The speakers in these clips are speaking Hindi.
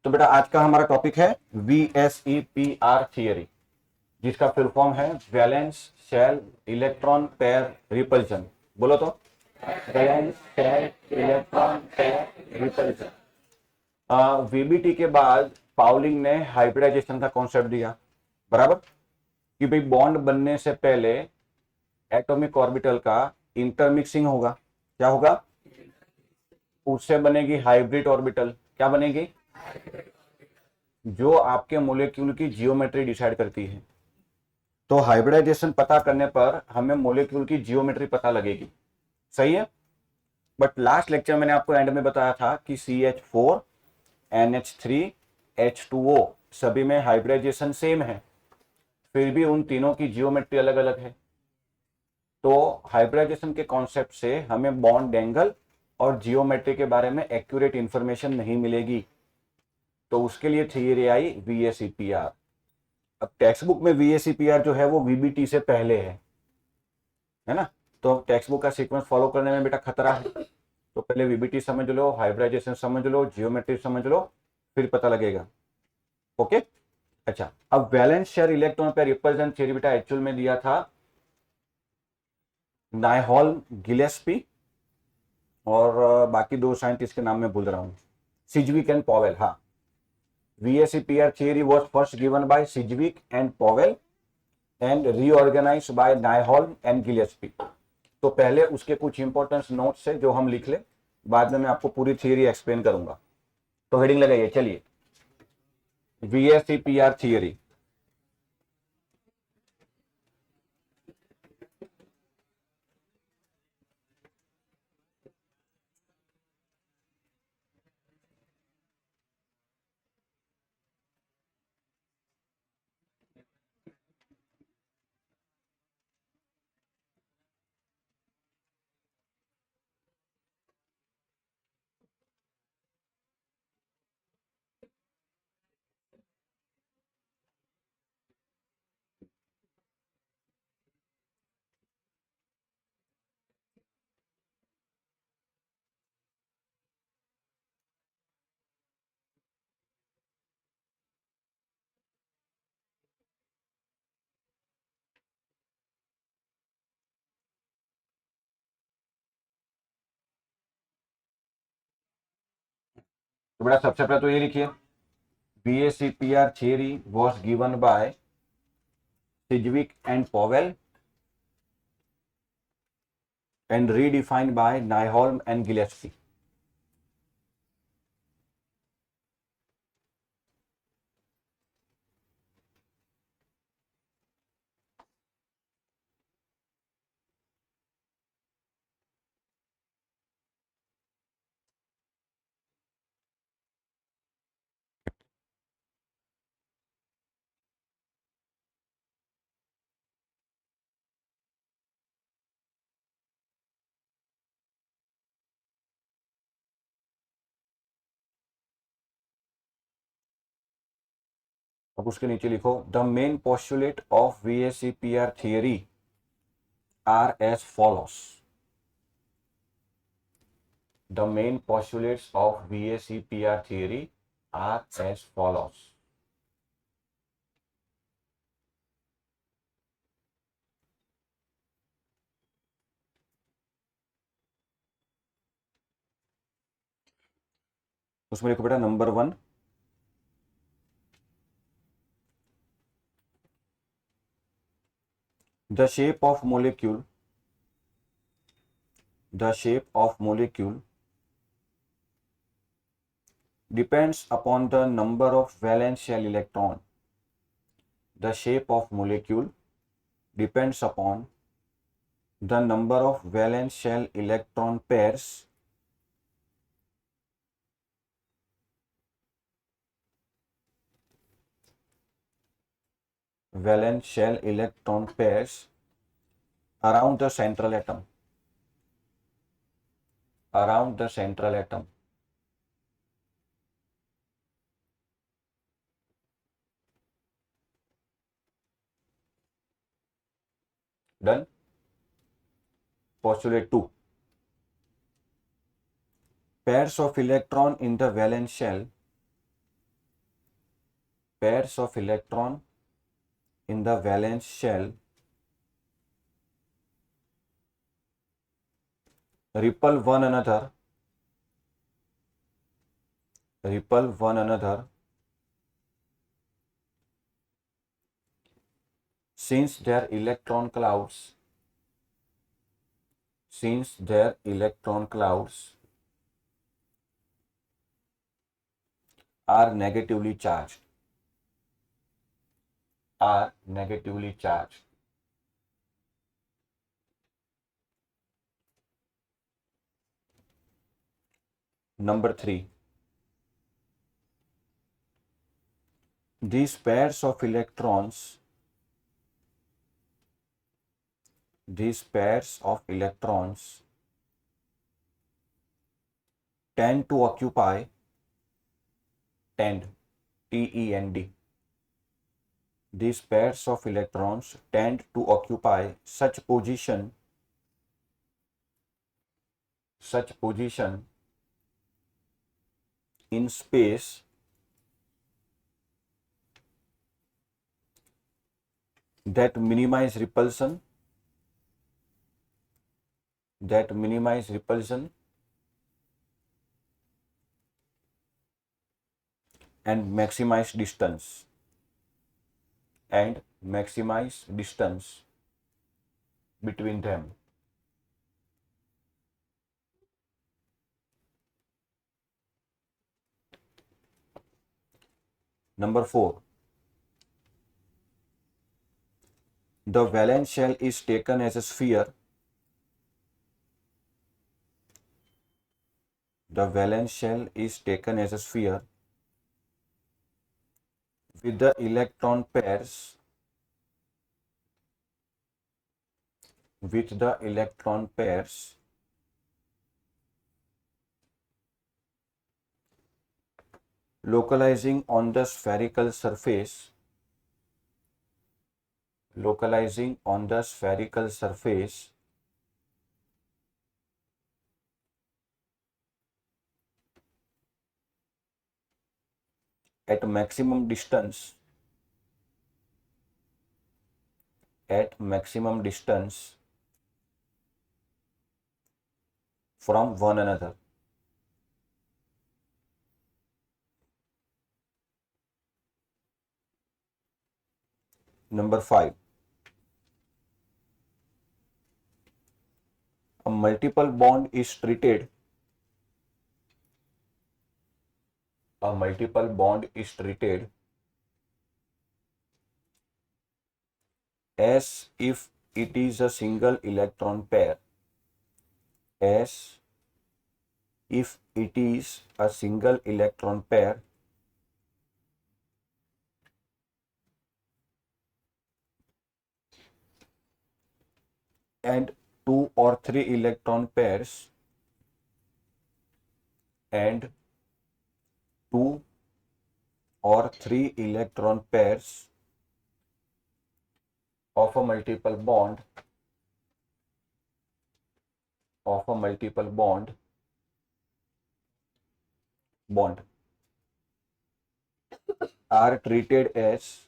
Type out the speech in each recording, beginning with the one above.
तो बेटा आज का हमारा टॉपिक है VSEPR थियरी, जिसका फुल फॉर्म है valence shell electron pair repulsion. बोलो तो, valence shell electron pair repulsion. VBT के बाद पाउलिंग ने हाइब्रिडाइजेशन का कॉन्सेप्ट दिया, बराबर, कि भाई बॉन्ड बनने से पहले एटॉमिक ऑर्बिटल का इंटरमिक्सिंग होगा। क्या होगा? उससे बनेगी हाइब्रिड ऑर्बिटल। क्या बनेगी? जो आपके मोलेक्यूल की जियोमेट्री डिसाइड करती है। तो हाइब्रिडाइजेशन पता करने पर हमें मोलेक्यूल की जियोमेट्री पता लगेगी। सही है। बट लास्ट लेक्चर मैंने आपको एंड में बताया था कि CH4 NH3 H2O सभी में हाइब्रिडाइजेशन सेम है, फिर भी उन तीनों की जियोमेट्री अलग अलग है। तो हाइब्रिडाइजेशन के कॉन्सेप्ट से हमें बॉन्ड एंगल और जियोमेट्री के बारे में एक्यूरेट इंफॉर्मेशन नहीं मिलेगी। तो उसके लिए थियरी आई VSEPR। अब टेक्स्ट बुक में VSEPR जो है वो VBT से पहले है ना। तो टेक्स्ट बुक का सीक्वेंस फॉलो करने में बेटा खतरा है। तो पहले VBT समझ लो, हाइब्रिडाइजेशन समझ लो, जियोमेट्री समझ लो, फिर पता लगेगा। ओके। अच्छा, अब वैलेंस शेयर इलेक्ट्रॉन पे रिप्रेजेंट थियरी बेटा एक्चुअल में दिया था नाइहॉल गिलेस्पी, और बाकी दो साइंटिस्ट के नाम में भूल रहा हूं, सिजविक एंड पॉवेल। हाँ, VSEPR theory was first given by Sidgwick and Powell and reorganized by Nyholm and Gillespie। तो पहले उसके कुछ इंपॉर्टेंट नोट्स है जो हम लिख ले, बाद में मैं आपको पूरी थियरी एक्सप्लेन करूंगा। तो हेडिंग लगाइए, चलिए। VSEPR theory. तो बेटा सबसे पहले तो ये लिखिए, VSEPR theory was given by Sidgwick and Powell and redefined by Nyholm and Gillespie। अब उसके नीचे लिखो, the main postulate of VSEPR theory are as follows. The main postulates of VSEPR theory are as follows। उसमें लिखो बेटा, number 1, the shape of molecule depends upon the number of valence shell electron। The shape of molecule depends upon the number of valence shell electron pairs around the central atom। Done। Postulate 2, pairs of electron in the valence shell pairs of electron in the valence shell repel one another since their electron clouds are negatively charged. Number 3. These pairs of electrons tend to occupy tend T-E-N-D. These pairs of electrons tend to occupy such position in space that minimize repulsion and maximize distance between them. Number 4. The valence shell is taken as a sphere. The valence shell is taken as a sphere with the electron pairs localizing on the spherical surface at maximum distance from one another. Number 5. A multiple bond is treated as if it is a single electron pair. And two or three electron pairs of a multiple bond are treated as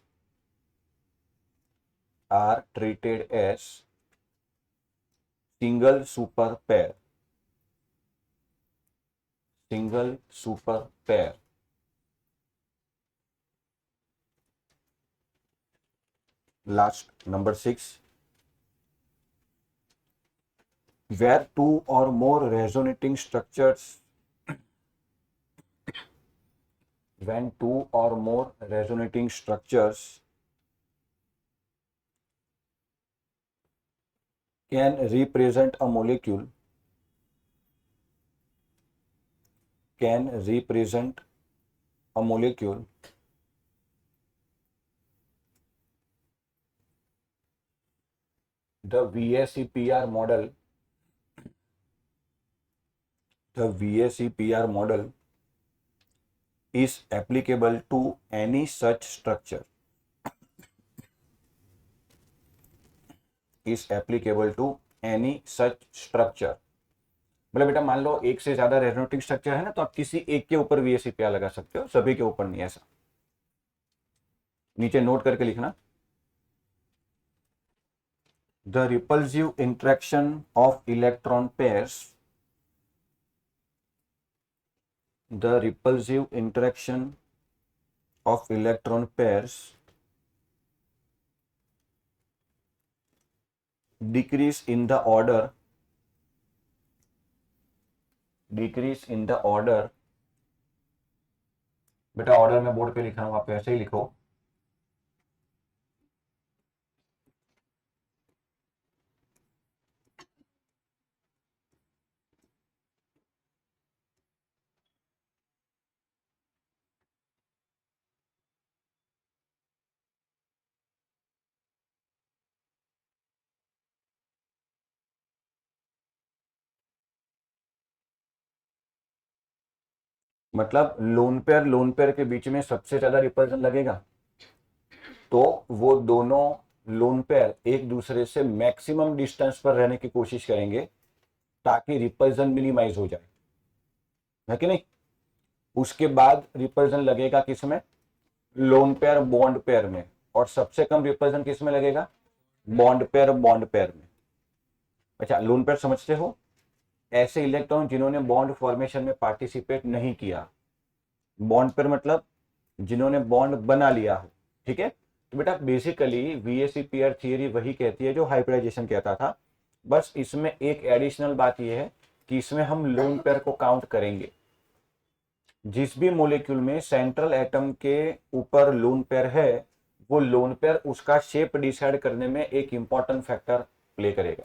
single super pair. Last, number 6. Where two or more resonating structures can represent a molecule, the VSEPR model is applicable to any such structure. मतलब बेटा मान लो एक से ज्यादा रेजोनेटिंग स्ट्रक्चर है ना, तो आप किसी एक के ऊपर VSEPR लगा सकते हो, सभी के ऊपर नहीं, ऐसा। नीचे नोट करके लिखना। The repulsive interaction of electron pairs, the repulsive interaction of electron pairs decrease in the order, decrease in the order, बेटा ऑर्डर में बोर्ड पे लिख रहा हूं, आप ऐसे ही लिखो। मतलब लोन पेयर के बीच में सबसे ज्यादा रिपल्सन लगेगा, तो वो दोनों लोन पेयर एक दूसरे से मैक्सिमम डिस्टेंस पर रहने की कोशिश करेंगे ताकि रिपल्सन मिनिमाइज हो जाए, है कि नहीं। उसके बाद रिपल्सन लगेगा किसमें, लोन पेयर बॉन्ड पेयर में, और सबसे कम रिपल्सन किसमें लगेगा, बॉन्ड पेयर में। अच्छा, लोन पेयर समझते हो, ऐसे इलेक्ट्रॉन जिन्होंने बॉन्ड फॉर्मेशन में पार्टिसिपेट नहीं किया। बॉन्ड पेयर मतलब जिन्होंने बॉन्ड बना लिया हो, ठीक है। तो बेटा बेसिकली वीएसईपीआर थियरी वही कहती है जो हाइब्रिडाइजेशन कहता था, बस इसमें एक एडिशनल बात यह है कि इसमें हम लोन पेयर को काउंट करेंगे। जिस भी मोलिक्यूल में सेंट्रल एटम के ऊपर लोन पेयर है, वो लोन पेयर उसका शेप डिसाइड करने में एक इंपॉर्टेंट फैक्टर प्ले करेगा।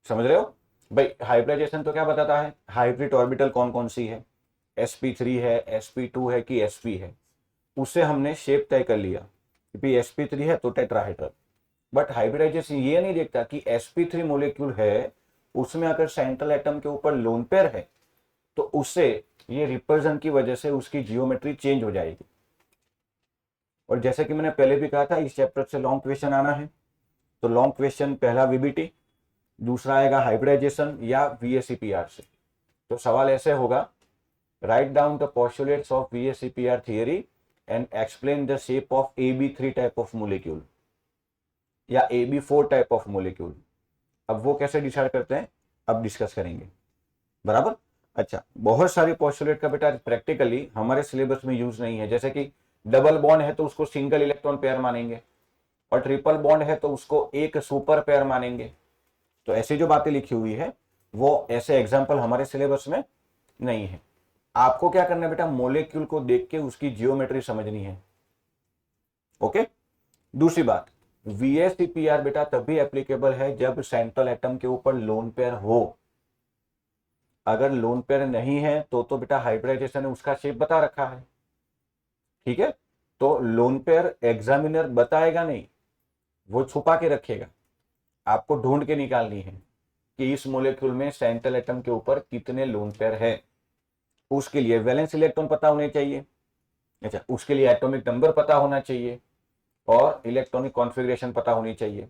समझ रहे हो भाई। हाइब्रिडाइजेशन तो क्या बताता है, हाइब्रिड ऑर्बिटल कौन कौन सी है, sp3 है, sp2 है कि sp है, उससे हमने शेप तय कर लिया कि sp3 है तो टेट्राहेड्रल। बट हाइब्रिडाइजेशन ये नहीं देखता कि sp3 मोलिक्यूल है, उसमें अगर सेंट्रल एटम के ऊपर लोन पेयर है तो उससे ये रिपल्सन की वजह से उसकी जियोमेट्री चेंज हो जाएगी। और जैसे कि मैंने पहले भी कहा था, इस चैप्टर से लॉन्ग क्वेश्चन आना है, तो लॉन्ग क्वेश्चन पहला वीबीटी, दूसरा आएगा हाइब्रिडाइजेशन या वीएसईपीआर से। तो सवाल ऐसे होगा, right down the postulates of VSEPR theory and explain the shape of AB3 type of molecule या AB4 टाइप ऑफ मोलिक्यूल। अब वो कैसे डिसाइड करते हैं, अब डिस्कस करेंगे, बराबर। अच्छा, बहुत सारी पोस्टुलेट का बेटा प्रैक्टिकली हमारे सिलेबस में यूज नहीं है, जैसे कि डबल बॉन्ड है तो उसको सिंगल इलेक्ट्रॉन पेयर मानेंगे, और ट्रिपल बॉन्ड है तो उसको एक सुपर पेयर मानेंगे। तो ऐसी जो बातें लिखी हुई है वो ऐसे एग्जाम्पल हमारे सिलेबस में नहीं है। आपको क्या करना है बेटा, मोलेक्यूल को देख के उसकी जियोमेट्री समझनी है, ओके। दूसरी बात, वीएसईपीआर बेटा तभी एप्लीकेबल है जब सेंट्रल एटम के ऊपर लोन पेयर हो। अगर लोन पेयर नहीं है तो बेटा हाइब्रिडाइजेशन ने उसका शेप बता रखा है, ठीक है। तो लोन पेयर एग्जामिनर बताएगा नहीं, वो छुपा के रखेगा, आपको ढूंढ के निकालनी है कि इस मोलेक्यूल में सेंट्रल एटम के ऊपर कितने लोन पेयर है। उसके लिए वैलेंस इलेक्ट्रॉन पता होने चाहिए, अच्छा, उसके लिए एटॉमिक नंबर पता होना चाहिए और इलेक्ट्रॉनिक कॉन्फ़िगरेशन पता होनी चाहिए।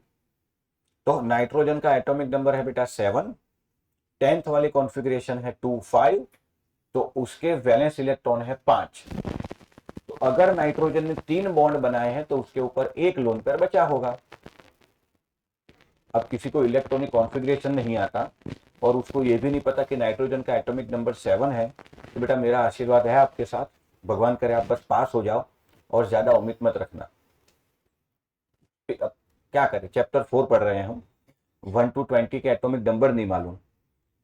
तो नाइट्रोजन का एटॉमिक नंबर है बेटा 7, 10th वाली कॉन्फ़िगरेशन है 2 5, तो उसके वैलेंस इलेक्ट्रॉन है 5। तो अगर नाइट्रोजन ने 3 बॉन्ड बनाए हैं तो उसके ऊपर एक लोन पेयर बचा होगा। अब किसी को इलेक्ट्रॉनिक कॉन्फ़िगरेशन नहीं आता और उसको ये भी नहीं पता कि नाइट्रोजन का एटॉमिक नंबर 7 है, तो बेटा मेरा आशीर्वाद है आपके साथ, भगवान करे आप बस पास हो जाओ और ज्यादा उम्मीद मत रखना। अब क्या करें, चैप्टर 4 पढ़ रहे हैं हम, 1 to 20 के एटॉमिक नंबर नहीं मालूम,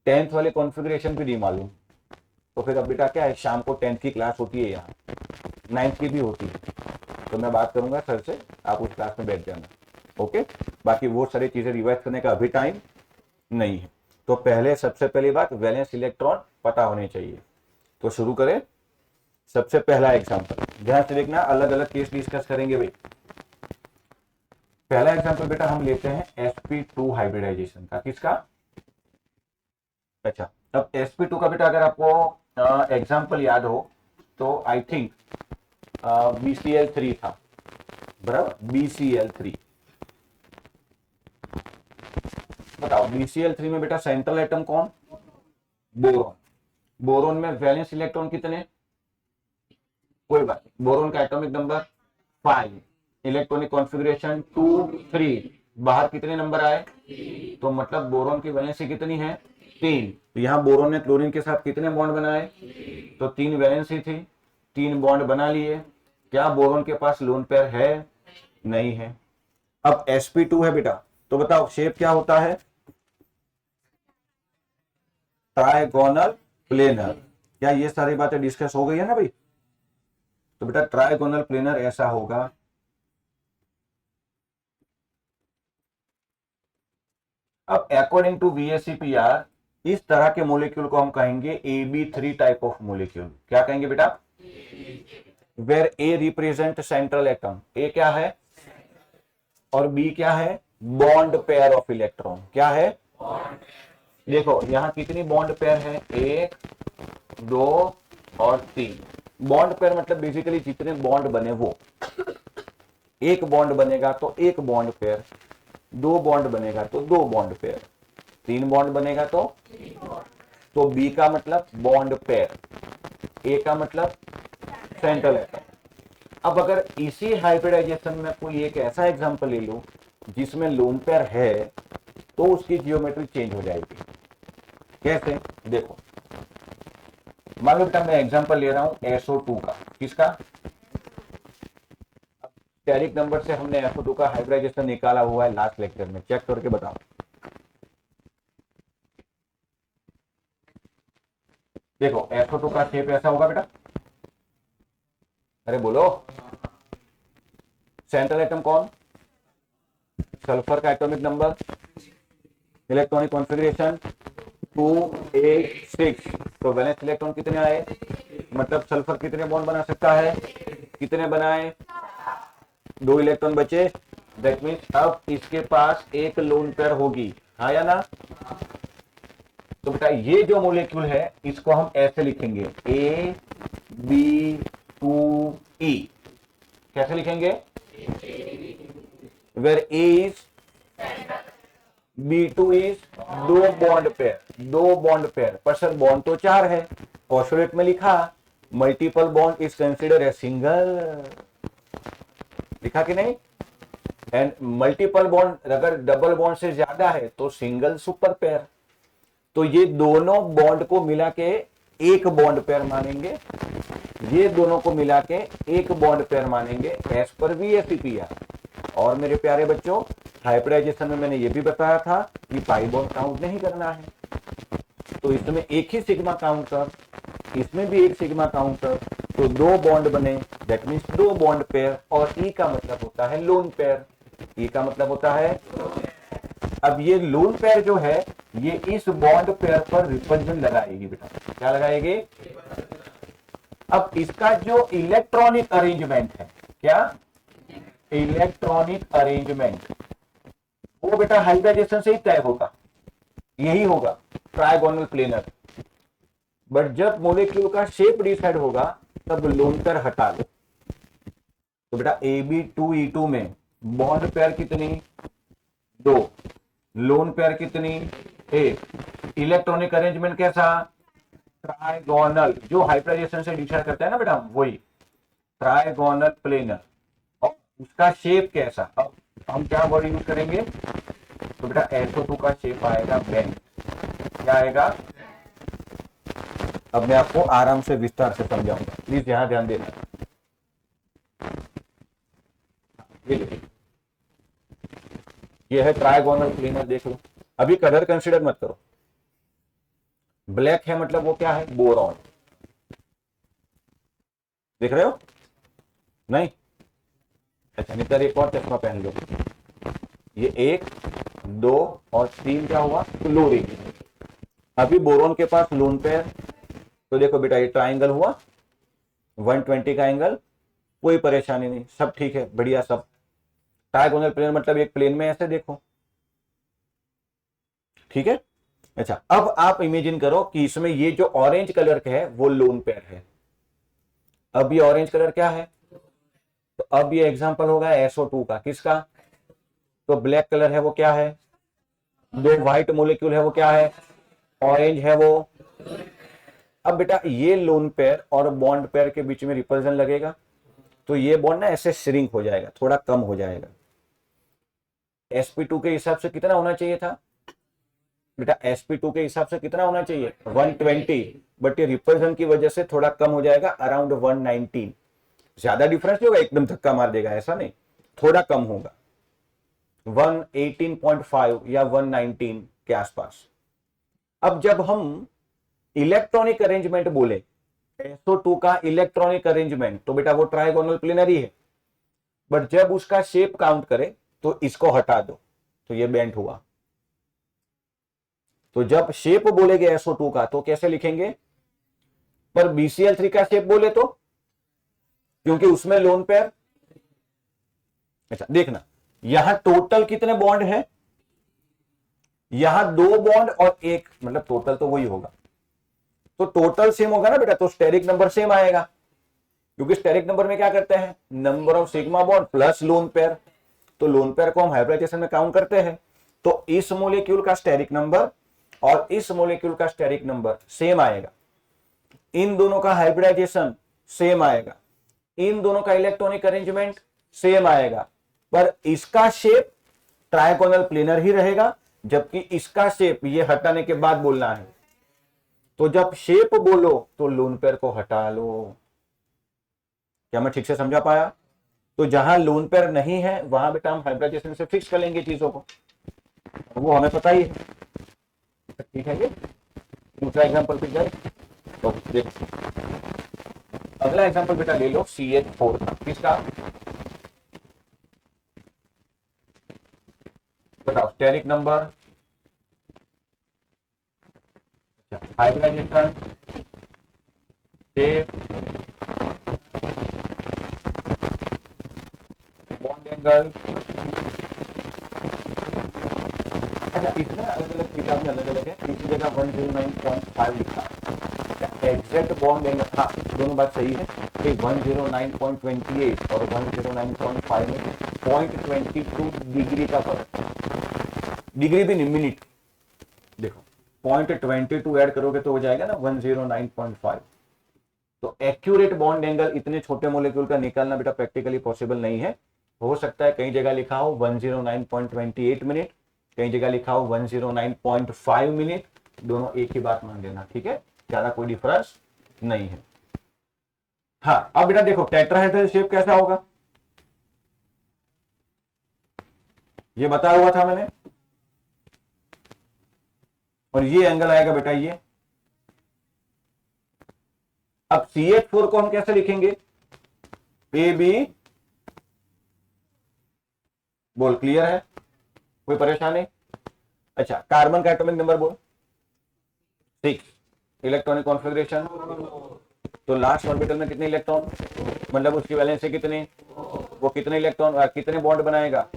10th वाले कॉन्फ़िगरेशन भी नहीं मालूम, तो फिर अब बेटा क्या है, शाम को 10th की क्लास होती है, यहाँ 9th की भी होती है, तो मैं बात करूंगा सर से, आप उस क्लास में बैठ जाना, ओके। बाकी वो सारी चीजें रिवाइज करने का अभी टाइम नहीं है। तो पहले सबसे पहली बात, वैलेंस इलेक्ट्रॉन पता होने चाहिए। तो शुरू करें, सबसे पहला एग्जांपल ध्यान से देखना, अलग अलग केस डिस्कस करेंगे भाई। पहला एग्जांपल बेटा हम लेते हैं sp2 हाइब्रिडाइजेशन का, किसका, अच्छा। अब sp2 का बेटा अगर आपको एग्जांपल याद हो तो आई थिंक BCl3 था, बराबर, BCl3। बताओ BCl3 में बेटा सेंट्रल एटम कौन, बोरोन। बोरोन में वैलेंस इलेक्ट्रॉन कितने, कोई बात नहीं, बोरोन का एटॉमिक नंबर 5, इलेक्ट्रॉनिक कॉन्फ़िगरेशन 2 3, बाहर कितने नंबर आए, तो मतलब बोरोन की वैलेंसी कितनी है 3। तो यहाँ बोरोन ने क्लोरीन के साथ कितने बॉन्ड बनाए, तो 3 वैलेंसी थी, 3 बॉन्ड बना लिए। क्या बोरोन के पास लोन पेयर है, नहीं है। अब sp2 है बेटा, तो बताओ शेप क्या होता है, ट्राइगोनल प्लेनर। क्या ये सारी बातें डिस्कस हो गई है ना भाई। तो बेटा ट्राइगोनल प्लेनर ऐसा होगा। अब अकॉर्डिंग टू VSEPR इस तरह के मोलिक्यूल को हम कहेंगे AB3 टाइप ऑफ मोलिक्यूल। क्या कहेंगे बेटा, where A represent central atom, A क्या है और बी क्या है, बॉन्ड पेयर ऑफ इलेक्ट्रॉन। क्या है, देखो यहां कितनी बॉन्ड पेयर है, 1 2 और 3। बॉन्ड पेयर मतलब बेसिकली जितने बॉन्ड बने वो, एक बॉन्ड बनेगा तो एक बॉन्ड पेयर, 2 बॉन्ड बनेगा तो 2 बॉन्ड पेयर, 3 बॉन्ड बनेगा तो बी का मतलब बॉन्ड पेयर, ए का मतलब सेंट्रल एटम। अब अगर इसी हाइब्रिडाइजेशन में कोई एक ऐसा एग्जांपल ले लो जिसमें लोन पेयर है, तो उसकी जियोमेट्री चेंज हो जाएगी। कैसे, देखो मान लो बेटा मैं एग्जांपल ले रहा हूं SO2 का, किसका, स्टेरिक नंबर से हमने SO2 का हाइब्रिडाइजेशन निकाला हुआ है लास्ट लेक्चर में, चेक करके बताओ। देखो SO2 का शेप ऐसा होगा बेटा, अरे बोलो, सेंट्रल एटम कौन, सल्फर का एटॉमिक नंबर, इलेक्ट्रॉनिक कॉन्फ़िगरेशन 2 8 6, तो वैलेंस इलेक्ट्रॉन कितने आए, मतलब सल्फर कितने बॉन्ड बना सकता है, कितने बनाए, 2 इलेक्ट्रॉन बचे। दैट मीन्स अब इसके पास एक लोन पेयर होगी, हाँ या ना। तो बेटा ये जो मोलिक्यूल है इसको हम ऐसे लिखेंगे AB2E। कैसे लिखेंगे, where A is, B2 is 2 bond pair, 2 bond pair, पर सर बॉन्ड तो 4 है, ऑस्टोलेट में लिखा multiple bond is consider a single, लिखा कि नहीं। एंड मल्टीपल बॉन्ड अगर डबल बॉन्ड से ज्यादा है तो सिंगल सुपर पेयर। तो ये दोनों बॉन्ड को मिला के एक बॉन्ड पेयर मानेंगे, ये दोनों को मिला के एक बॉन्ड पेयर मानेंगे एज पर VSEPR। और मेरे प्यारे बच्चों हाइब्रिडाइजेशन में मैंने ये भी बताया था कि पाई बॉन्ड काउंट नहीं करना है, तो इसमें एक ही सिग्मा काउंट कर, इसमें भी एक सिग्मा काउंट कर, तो 2 बॉन्ड बने, दैट मीन्स 2 बॉन्ड पेयर। और ई का मतलब होता है लोन पेयर, ई का मतलब होता है। अब ये लोन पेयर जो है ये इस बॉन्ड पेयर पर रिपल्जन लगाएगी बेटा, क्या लगाएगी। अब इसका जो इलेक्ट्रॉनिक अरेंजमेंट है, क्या इलेक्ट्रॉनिक अरेंजमेंट, वो बेटा हाइब्रिडाइजेशन से ही तय होगा, यही होगा ट्राइगोनल प्लेनर। बट जब मोलिक्यूल का शेप डिसाइड होगा तब लोन पेयर हटा लो। तो बेटा AB2E2 में बॉन्ड पेयर कितनी, 2, लोन पेयर कितनी, 1, इलेक्ट्रॉनिक अरेंजमेंट कैसा, ट्राइगोनल, जो हाइब्रिडाइजेशन से डिसाइड करता है ना बेटा वही ट्राइगोनल प्लेनर। और उसका शेप कैसा, अब हम क्या वर्ड यूज करेंगे, तो बेटा SO2 का शेप आएगा बेंड, क्या आएगा। अब मैं आपको आराम से विस्तार से समझाऊंगा, प्लीज यहां ध्यान देना। ये है ट्राइगोनल प्लेनर, देख लो। अभी कलर कंसीडर मत करो, ब्लैक है मतलब वो क्या है, बोरॉन, देख रहे हो, नहीं, अच्छा नहीं, एक और चश्मा पहन लो। ये 1 2 और 3 क्या हुआ, क्लोरीन। अभी बोरोन के पास लोन पेयर, तो देखो बेटा ये ट्राइंगल हुआ 120 का एंगल, कोई परेशानी नहीं, सब ठीक है, बढ़िया सब। ट्राइगोनल प्लेन मतलब एक प्लेन में ऐसे देखो, ठीक है। अच्छा अब आप इमेजिन करो कि इसमें ये जो ऑरेंज कलर का है वो लोन पेयर है। अब ये ऑरेंज कलर क्या है, तो अब ये एग्जांपल होगा SO2 का, किसका, तो ब्लैक कलर है वो क्या है, 2 व्हाइट मोलिक्यूल है वो क्या है, ऑरेंज है वो। अब बेटा ये लोन पेयर और बॉन्ड पेयर के बीच में रिपल्जन लगेगा, तो ये बॉन्ड ना ऐसे श्रिंक हो जाएगा, थोड़ा कम हो जाएगा। sp2 के हिसाब से कितना होना चाहिए था बेटा? sp2 के हिसाब से कितना होना चाहिए? 120, बट ये रिपल्सन की वजह से थोड़ा कम हो जाएगा, अराउंड 119। ज्यादा डिफरेंस नहीं होगा, एकदम धक्का मार देगा ऐसा नहीं, थोड़ा कम होगा, 118.5 या 119 के आसपास। अब जब हम इलेक्ट्रॉनिक अरेंजमेंट बोले, SO2 का इलेक्ट्रॉनिक अरेंजमेंट, तो बेटा वो ट्राइगोनल प्लेनर ही है, बट जब उसका शेप काउंट करे तो इसको हटा दो, तो ये बेंट हुआ। तो जब शेप बोलेगे SO2 का तो कैसे लिखेंगे? पर BCl3 का शेप बोले तो, क्योंकि उसमें लोन पेयर। अच्छा देखना, यहां टोटल कितने बॉन्ड है? यहां 2 बॉन्ड और एक, मतलब टोटल तो वही होगा, तो टोटल सेम होगा ना बेटा, तो स्टेरिक नंबर सेम आएगा, क्योंकि स्टेरिक नंबर में क्या करते हैं? Number of sigma bond plus lone pair. तो लोन पेयर को हम हाइब्रिडाइजेशन में काउंट करते हैं, तो इस मोलिक्यूल का स्टेरिक नंबर और इस मोलिक्यूल का स्टेरिक नंबर सेम आएगा, इन दोनों का हाइब्रिडाइजेशन सेम आएगा, इन दोनों का इलेक्ट्रॉनिक अरेंजमेंट सेम आएगा, पर इसका शेप ट्राइगोनल प्लेनर ही रहेगा, जबकि इसका शेप ये हटाने के बाद बोलना है। तो जब शेप बोलो तो लोन पेयर को हटा लो। क्या मैं ठीक से समझा पाया? तो जहां लोन पेयर नहीं है वहां बेटा हम हाइब्रिडाइजेशन से फिक्स कर लेंगे चीजों को, वो हमें पता ही है। ठीक है, ये दूसरा एग्जांपल पे जाए तो देखो, अगला एग्जांपल बेटा ले लो CH4 का। किसका बताओ? Steric number, hybridisation, shape, bond angle. इसमें अलग अलग किताब में अलग अलग है, किसी जगह 109.5 लिखा है एग्जैक्ट बॉन्ड एंगल। हाँ दोनों बात सही है कि 109.28 और 109.5 में 0.22 डिग्री का फर्क, डिग्री भी नहीं, मिनट। देखो 0.22 ऐड करोगे तो हो जाएगा ना 109.5। तो एक्यूरेट बॉन्ड एंगल इतने छोटे मोलिक्यूल का निकालना बेटा प्रैक्टिकली पॉसिबल नहीं है। हो सकता है कई जगह लिखा हो 109.28 मिनट, कई जगह लिखा हो 109.5 मिनट, दोनों एक ही बात मान लेना, ठीक है, ज्यादा कोई डिफरेंस नहीं है। हाँ अब बेटा देखो टेट्राहेड्रल शेप कैसा होगा, ये बताया हुआ था मैंने, और ये एंगल आएगा बेटा ये। अब CH4 को हम कैसे लिखेंगे? AB, बोल क्लियर है, कोई परेशानी? अच्छा कार्बन का एटॉमिक नंबर बोल, 6। इलेक्ट्रॉनिक कॉन्फ़िगरेशन, तो लास्ट ऑर्बिटल में कितने इलेक्ट्रॉन, मतलब उसकी वैलेंसी कितनी, वो कितने इलेक्ट्रॉन कितने बॉन्ड बनाएगा,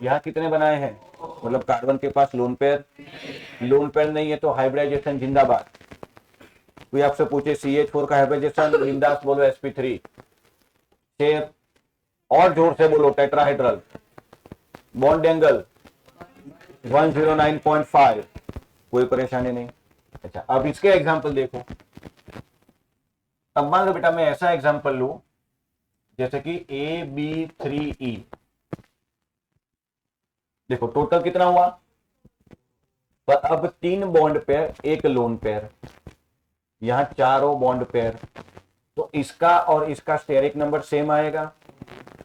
यहां कितने बनाए हैं, मतलब कार्बन के पास लोन पेयर, लोन पेयर नहीं है तो हाइब्रिडाइजेशन जिंदाबाद। कोई आपसे पूछे CH4 का हाइब्रिडाइजेशन, बिंदास बोलो sp3। शेप और जोर से बोलो टेट्राहेड्रल, बॉन्ड एंगल 109.5, कोई परेशानी नहीं। अच्छा अब इसके एग्जांपल देखो। अब मान लो बेटा मैं ऐसा एग्जांपल लू जैसे कि AB3E, देखो टोटल कितना हुआ, पर अब 3 बॉन्ड पेयर, एक लोन पेयर, यहां चारों बॉन्ड पेयर, तो इसका और इसका स्टेरिक नंबर सेम आएगा,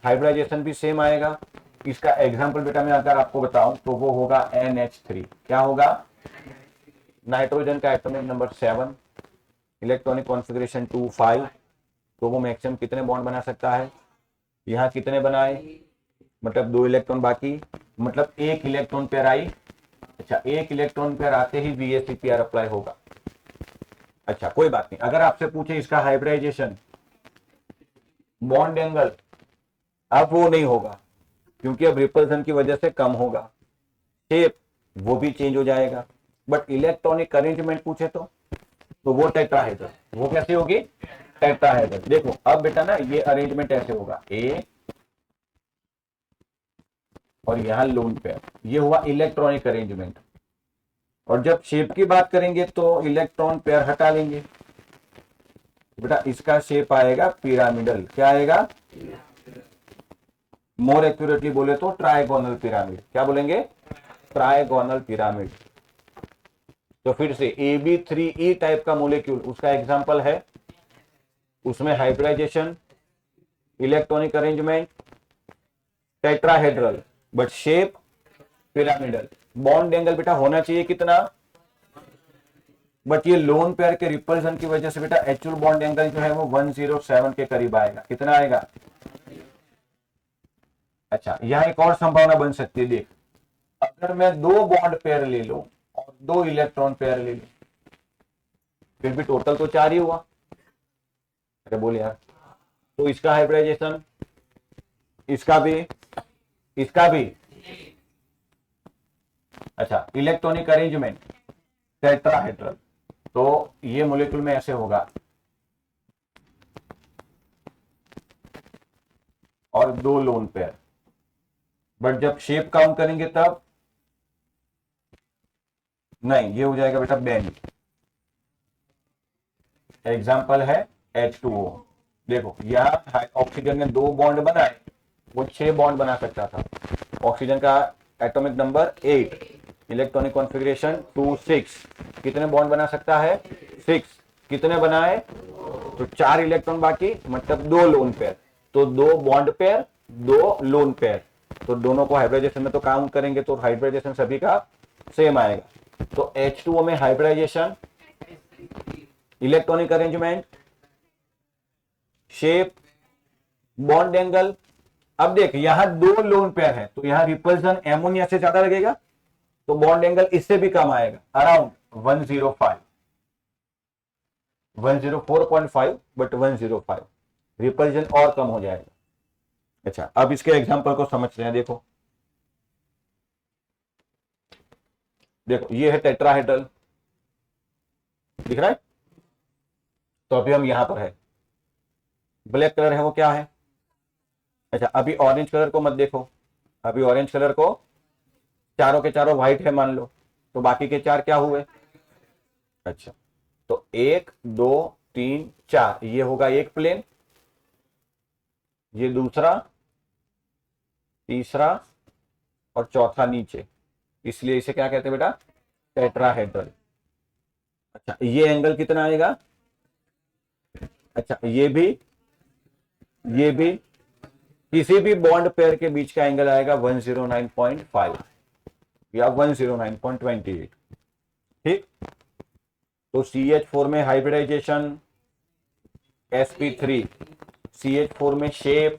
हाइब्रिडाइजेशन भी सेम आएगा। इसका एग्जांपल बेटा मैं अगर आपको बताऊं तो वो होगा NH3। क्या होगा? नाइट्रोजन का एटॉमिक नंबर 7, इलेक्ट्रॉनिक कॉन्फ़िगरेशन 2 5, तो वो मैक्सिमम कितने बॉन्ड बना सकता है, यहाँ कितने बनाए, मतलब 2 इलेक्ट्रॉन बाकी, मतलब 1 इलेक्ट्रॉन पेयर आई। अच्छा 1 इलेक्ट्रॉन पेयर आते ही VSEPR अप्लाई होगा। अच्छा कोई बात नहीं, अगर आपसे पूछे इसका हाइब्रिडाइजेशन, बॉन्ड एंगल, अब वो नहीं होगा क्योंकि अब रिपल्सन की वजह से कम होगा, शेप वो भी चेंज हो जाएगा, बट इलेक्ट्रॉनिक अरेंजमेंट पूछे तो वो टेट्राहेड्रल, वो कैसे होगी? टेट्राहेड्रल। देखो अब बेटा ना ये अरेंजमेंट ऐसे होगा, A और यहां लोन पेयर, ये हुआ इलेक्ट्रॉनिक अरेंजमेंट। और जब शेप की बात करेंगे तो इलेक्ट्रॉन पेयर हटा लेंगे बेटा, इसका शेप आएगा पिरामिडल। क्या आएगा? मोर एक्यूरेटली बोले तो ट्राइगोनल पिरामिड। क्या बोलेंगे? Trigonal pyramid. तो फिर से AB3E टाइप का मोलिक्यूल, उसका एग्जांपल है, उसमें hybridisation, electronic arrangement tetrahedral, but shape pyramidal. Bond angle बेटा होना चाहिए कितना? बट ये लोन पेयर के रिपल्सन की वजह से बेटा एक्चुअल बॉन्ड एंगल जो है वो 107 के करीब आएगा। कितना आएगा? अच्छा, यहां एक और संभावना बन सकती है, देख, अगर मैं दो बॉन्ड पेयर ले लूं और दो इलेक्ट्रॉन पेयर ले लूं, फिर भी टोटल तो 4 ही हुआ। अरे बोल यार, तो इसका हाइब्रिडाइजेशन, इसका भी, इसका भी, अच्छा, इलेक्ट्रॉनिक अरेंजमेंट टेट्राहेड्रल, तो ये मॉलिक्यूल में ऐसे होगा और दो लोन पेयर, बट जब शेप काउंट करेंगे तब नहीं, ये हो जाएगा बेटा बेंड। एग्जाम्पल है H2O। देखो यहां ऑक्सीजन ने दो बॉन्ड बनाए, वो 6 बॉन्ड बना सकता था। ऑक्सीजन का एटॉमिक नंबर 8, इलेक्ट्रॉनिक कॉन्फ़िगरेशन 2 6, कितने बॉन्ड बना सकता है? 6। कितने बनाए? तो 4 इलेक्ट्रॉन बाकी, मतलब 2 लोन पेयर। तो 2 बॉन्ड पेयर, 2 लोन पेयर, तो दोनों को हाइब्रिडाइजेशन में तो काउंट करेंगे तो हाइब्रिडाइजेशन सभी का सेम आएगा। तो H2O में hybridisation, electronic arrangement, shape, bond angle. अब देख यहां 2 लोन पेयर है तो यहां रिपल्सन एमोनिया से ज्यादा लगेगा, तो बॉन्ड एंगल इससे भी कम आएगा, अराउंड 105, 104.5, बट 105, रिपल्सन और कम हो जाएगा। अच्छा, अब इसके एग्जांपल को समझते हैं। देखो देखो, ये है टेट्राहेड्रल, दिख रहा है? तो अभी हम यहां पर है, ब्लैक कलर है वो क्या है? अच्छा, अभी ऑरेंज कलर को मत देखो, अभी ऑरेंज कलर को, चारों के चारों व्हाइट है मान लो, तो बाकी के 4 क्या हुए? अच्छा, तो 1 2 3 4, ये होगा एक प्लेन, ये दूसरा, तीसरा और चौथा नीचे, इसलिए इसे क्या कहते हैं बेटा? टेट्राहेड्रल। अच्छा, ये एंगल कितना आएगा? अच्छा, ये भी, किसी भी बॉन्ड पेयर के बीच का एंगल आएगा 109.5 या 109.28। ठीक, तो CH4 में हाइब्रिडाइजेशन sp3, CH4 में शेप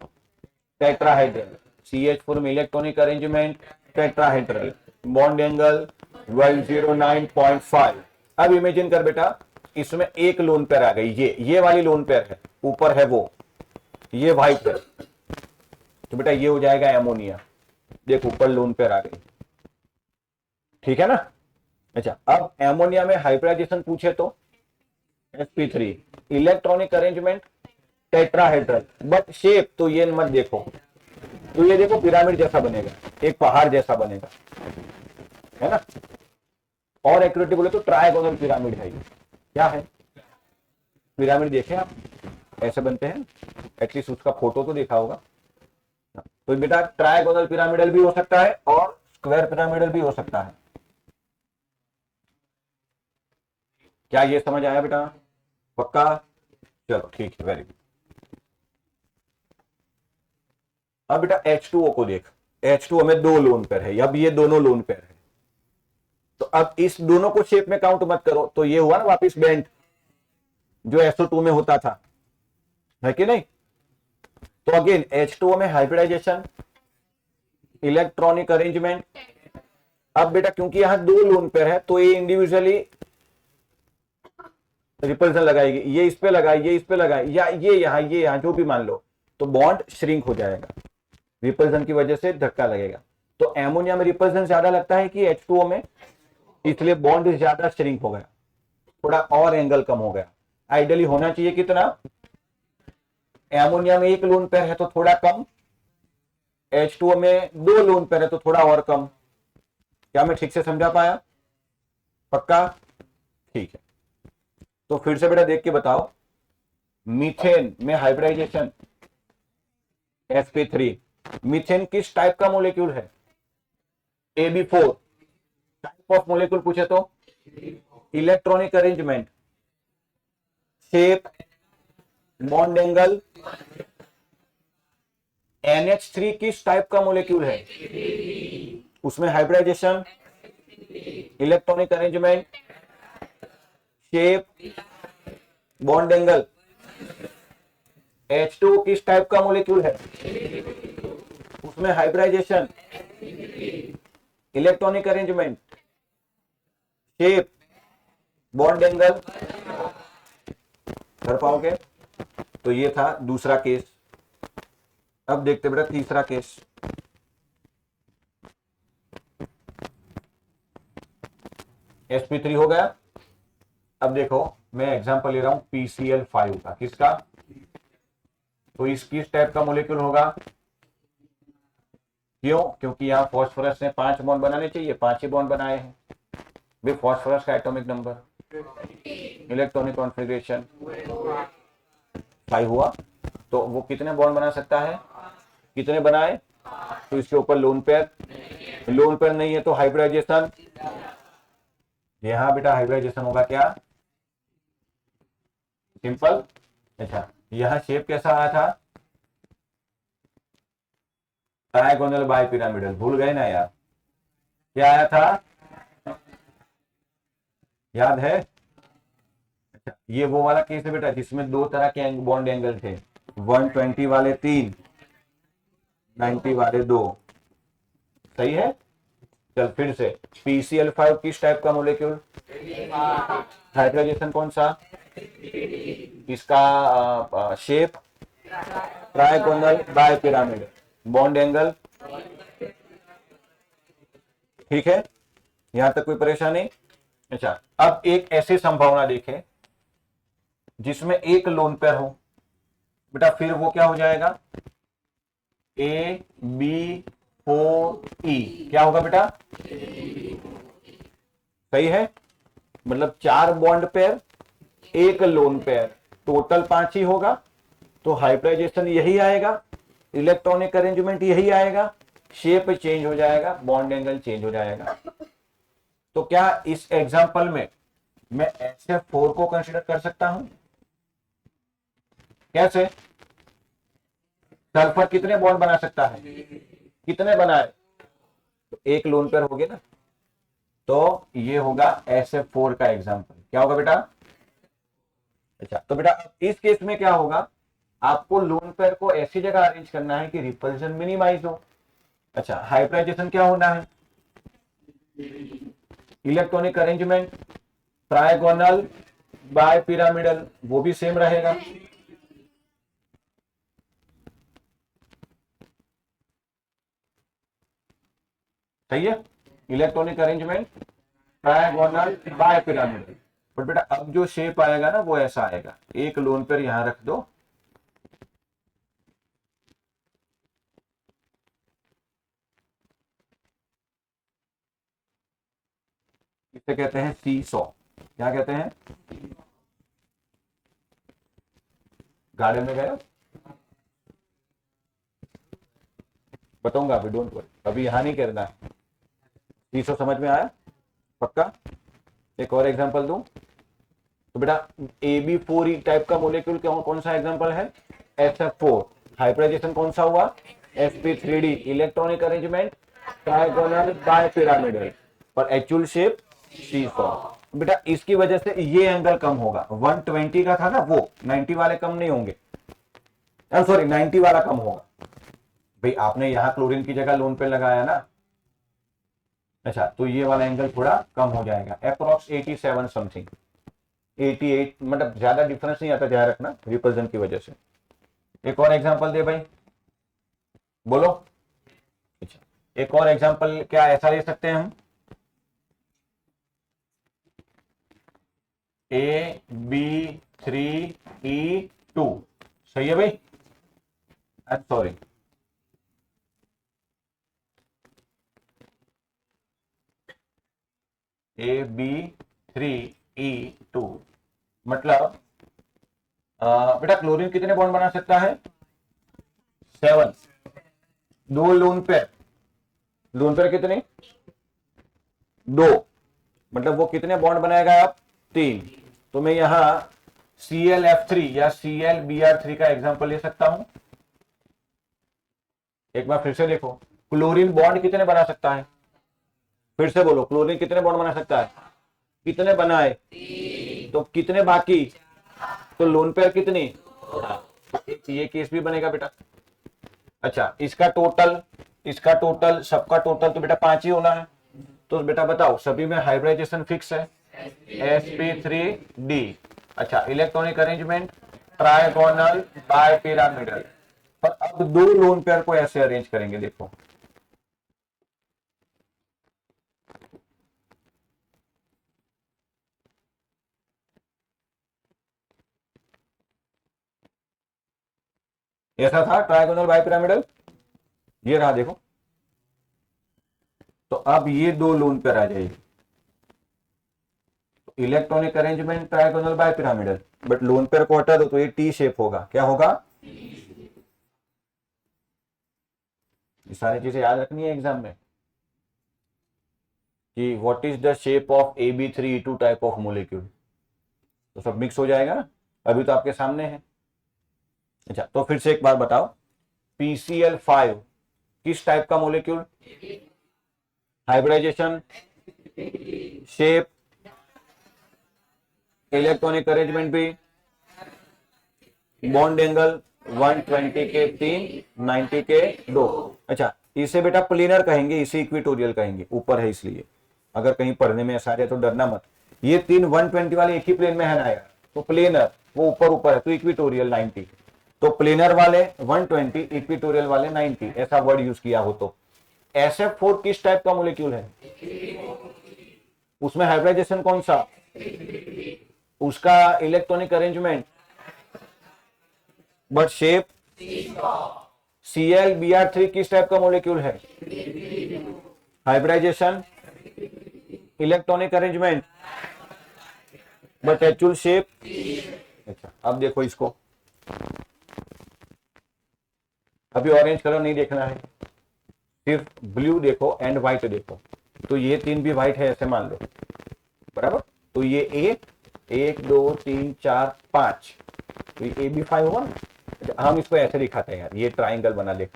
टेट्राहेड्रल, CH4 में electronic arrangement tetrahedral, bond angle 109.5। अब इमेजिन कर बेटा, इसमें एक लोन पेयर आ गई, ये वाली लोन पेयर है, ऊपर है वो, ये व्हाइट है, तो बेटा ये हो जाएगा एमोनिया। देख ऊपर लोन पेयर आ गई, ठीक है ना? अच्छा, अब एमोनिया में हाइब्रिडाइजेशन पूछे तो sp3, electronic arrangement tetrahedral, but shape तो ये मत देखो, तो ये देखो पिरामिड जैसा बनेगा, एक पहाड़ जैसा बनेगा, है ना? और एक्यूरेटली बोले तो ट्राइगोनल पिरामिड है ये। क्या है? पिरामिड देखे आप, ऐसे बनते हैं, एटलीस्ट उसका फोटो तो देखा होगा। तो बेटा ट्राइगोनल पिरामिडल भी हो सकता है और स्क्वायर पिरामिडल भी हो सकता है। क्या ये समझ आया बेटा? पक्का? चलो ठीक है, वेरी गुड। अब बेटा H2O को देख, H2O में 2 लोन पेयर है, अब ये दोनों लोन पेयर है, तो अब इस दोनों को शेप में काउंट मत करो, तो ये हुआ ना वापिस बेंट, जो SO2 में होता था, है कि नहीं? तो अगेन H2O में हाइब्रिडाइजेशन, इलेक्ट्रॉनिक अरेंजमेंट। अब बेटा क्योंकि यहां 2 लोन पेयर है तो ये इंडिविजुअली रिपल्सन लगाएगी, ये इस पे लगाए, ये इस पे लगाए, या ये यहां जो भी मान लो, तो बॉन्ड श्रिंक हो जाएगा, रिपल्सन की वजह से धक्का लगेगा। तो एमोनिया में रिपल्सन ज्यादा लगता है कि H2O में, इसलिए बॉन्ड ज्यादा श्रिंक हो गया, थोड़ा और एंगल कम हो गया। आइडियली होना चाहिए कितना? एमोनिया में 1 लोन पेयर है तो थोड़ा कम, H2O में 2 लोन पेयर है तो थोड़ा और कम। क्या मैं ठीक से समझा पाया? पक्का? ठीक है, तो फिर से बेटा देख के बताओ, मीथेन में हाइब्रिडाइजेशन sp3। मीथेन किस टाइप का मोलिक्यूल है? Ab4। टाइप ऑफ मोलिक्यूल पूछे तो electronic arrangement, shape, bond angle. NH3 किस टाइप का मोलिक्यूल है? उसमें hybridisation, electronic arrangement, shape, bond angle. H2 किस टाइप का मोलिक्यूल है? उसमें hybridisation, electronic arrangement, shape, bond angle. कर पाओगे? तो ये था दूसरा केस। अब देखते बेटा तीसरा केस। sp3 हो गया। अब देखो मैं एग्जांपल ले रहा हूं PCl5 का। किसका? तो इस किस टाइप का मोलिक्यूल होगा? क्यों? क्योंकि यहाँ फॉस्फोरस ने 5 बॉन्ड बनाने चाहिए, 5 ही बॉन्ड बनाए हैं। वे फॉस्फोरस का एटॉमिक नंबर, इलेक्ट्रॉनिक कॉन्फ़िगरेशन 5 हुआ। तो वो कितने बॉन्ड बना सकता है? कितने बनाए? तो इसके ऊपर लोन पेयर, लोन पेयर नहीं है तो हाइब्रिडाइजेशन। यहां बेटा हाइब्रिडाइजेशन होगा क्या? सिंपल। अच्छा, यहां शेप कैसा आया था? Trigonal bipyramidal. भूल गए ना यार, क्या आया था? याद है? अच्छा, ये वो वाला केस है बेटा जिसमें दो तरह के बॉन्ड एंगल थे, 120 वाले 3, 90 वाले 2। सही है। चल फिर से, PCl5 किस टाइप का मोलिक्यूल? हाइड्रोजन कौन सा? इसका shape trigonal bipyramid, bond angle. ठीक है, यहां तक कोई परेशानी? अच्छा, अब एक ऐसी संभावना देखें जिसमें एक लोन पेयर हो बेटा, फिर वो क्या हो जाएगा? AB4E क्या होगा बेटा? सही है। मतलब 4 बॉन्ड पेयर, एक लोन पेयर, टोटल 5 ही होगा। तो हाइब्रिडाइजेशन यही आएगा, इलेक्ट्रॉनिक अरेंजमेंट यही आएगा, शेप चेंज हो जाएगा, बॉन्ड एंगल चेंज हो जाएगा। तो क्या इस एग्जांपल में मैं SF4 को कंसीडर कर सकता हूं? कैसे? सल्फर कितने बॉन्ड बना सकता है? कितने बनाए? तो एक लोन पेयर हो गया ना। तो ये होगा SF4 का एग्जांपल। क्या होगा बेटा? अच्छा, तो बेटा इस केस में क्या होगा? आपको लोन पेयर को ऐसी जगह अरेंज करना है कि रिपल्शन मिनिमाइज हो। अच्छा, हाइब्रिडाइजेशन क्या होना है? Electronic arrangement trigonal bipyramidal, वो भी सेम रहेगा। सही है। Electronic arrangement trigonal bipyramidal. But बेटा अब जो शेप आएगा ना वो ऐसा आएगा। एक लोन पेयर यहां रख दो, इसे कहते हैं सीसॉ। क्या कहते हैं? गार्डन में गए हो? बताऊंगा अभी, डोंट वरी, अभी यहां नहीं करना है। सीसॉ समझ में आया? पक्का? एक और एग्जांपल दूं तो बेटा AB4E टाइप का मोलिक्यूल कौन सा एग्जांपल है? SF4। हाइब्रिडाइजेशन कौन सा हुआ? sp3D। Electronic arrangement trigonal bipyramidal, और एक्चुअल शेप सीसॉ। बेटा इसकी वजह से ये एंगल कम होगा। 120 का था ना, वो 90 वाले कम नहीं होंगे। सॉरी, 90 वाला कम होगा। भाई आपने यहां क्लोरीन की जगह लोन पे लगाया ना। अच्छा, तो ये वाला एंगल थोड़ा कम हो जाएगा, अप्रोक्स 87 समथिंग, 88। मतलब ज्यादा डिफरेंस नहीं आता, ध्यान रखना रिपल्जन की वजह से। एक और एग्जांपल दे भाई, बोलो। अच्छा, एक और एग्जांपल क्या ऐसा ले सकते हैं हम? AB3E2। सही है भाई? सॉरी, AB3E2 मतलब बेटा क्लोरीन कितने बॉन्ड बना सकता है? 7, दो लोन पेयर कितने, दो, मतलब वो कितने बॉन्ड बनाएगा आप, 3। तो मैं यहां ClF3 या ClBr3 का एग्जांपल ले सकता हूं। एक बार फिर से देखो, क्लोरीन बॉन्ड कितने बना सकता है, फिर से बोलो, क्लोरीन कितने बॉन्ड बना सकता है, कितने बनाए, तो कितने बाकी, तो लोन पेयर कितनी, ये केस भी बनेगा बेटा। अच्छा, इसका टोटल सबका टोटल तो बेटा 5 ही होना है। तो बेटा बताओ सभी में हाइब्रिडाइजेशन फिक्स है, sp3d। अच्छा, electronic arrangement trigonal bipyramidal. पर अब दो लोन पेयर को ऐसे अरेंज करेंगे, देखो ऐसा था ट्राइगोनल बाय पिरामिडल, ये रहा देखो। तो अब ये दो लोन पेयर आ जाएगी, electronic arrangement trigonal bipyramidal, but lone pair को हटा दो तो ये टी शेप होगा, क्या होगा, ये सारी चीजें याद रखनी है एग्जाम में कि what is the shape of AB3E2 type of molecule, तो सब मिक्स हो जाएगा ना, अभी तो आपके सामने है। अच्छा, तो फिर से एक बार बताओ, PCl5 किस टाइप का molecule, hybridisation, shape, electronic arrangement भी, बॉन्ड एंगल 120 के 3, 90 के 2। अच्छा, इसे बेटा प्लेनर कहेंगे, इसे इक्वेटोरियल कहेंगे, ऊपर है इसलिए, अगर कहीं पढ़ने में ऐसा है तो डरना मत। ये 3 120 वाले एक ही प्लेन में है ना यार, तो प्लेनर वो ऊपर है, तो इक्वेटोरियल 90। तो प्लेनर वाले 120, इक्वेटोरियल वाले 90, ऐसा वर्ड यूज किया हो तो। SF4 किस टाइप का मोलिक्यूल है, उसमें हाइब्रिडाइजेशन कौन सा, उसका electronic arrangement, but shape, ClBr3 किस टाइप का मॉलिक्यूल है, hybridisation, electronic arrangement, but actual shape. अच्छा, अब देखो इसको, अभी ऑरेंज कलर नहीं देखना है, सिर्फ ब्लू देखो एंड व्हाइट देखो। तो ये तीन भी व्हाइट है ऐसे मान लो, बराबर। तो ये एक 2 3 4 5, तो ये AB5 हुआ ना। अच्छा, हम इसको ऐसे दिखाते हैं यार, ये ट्राइंगल बना देख,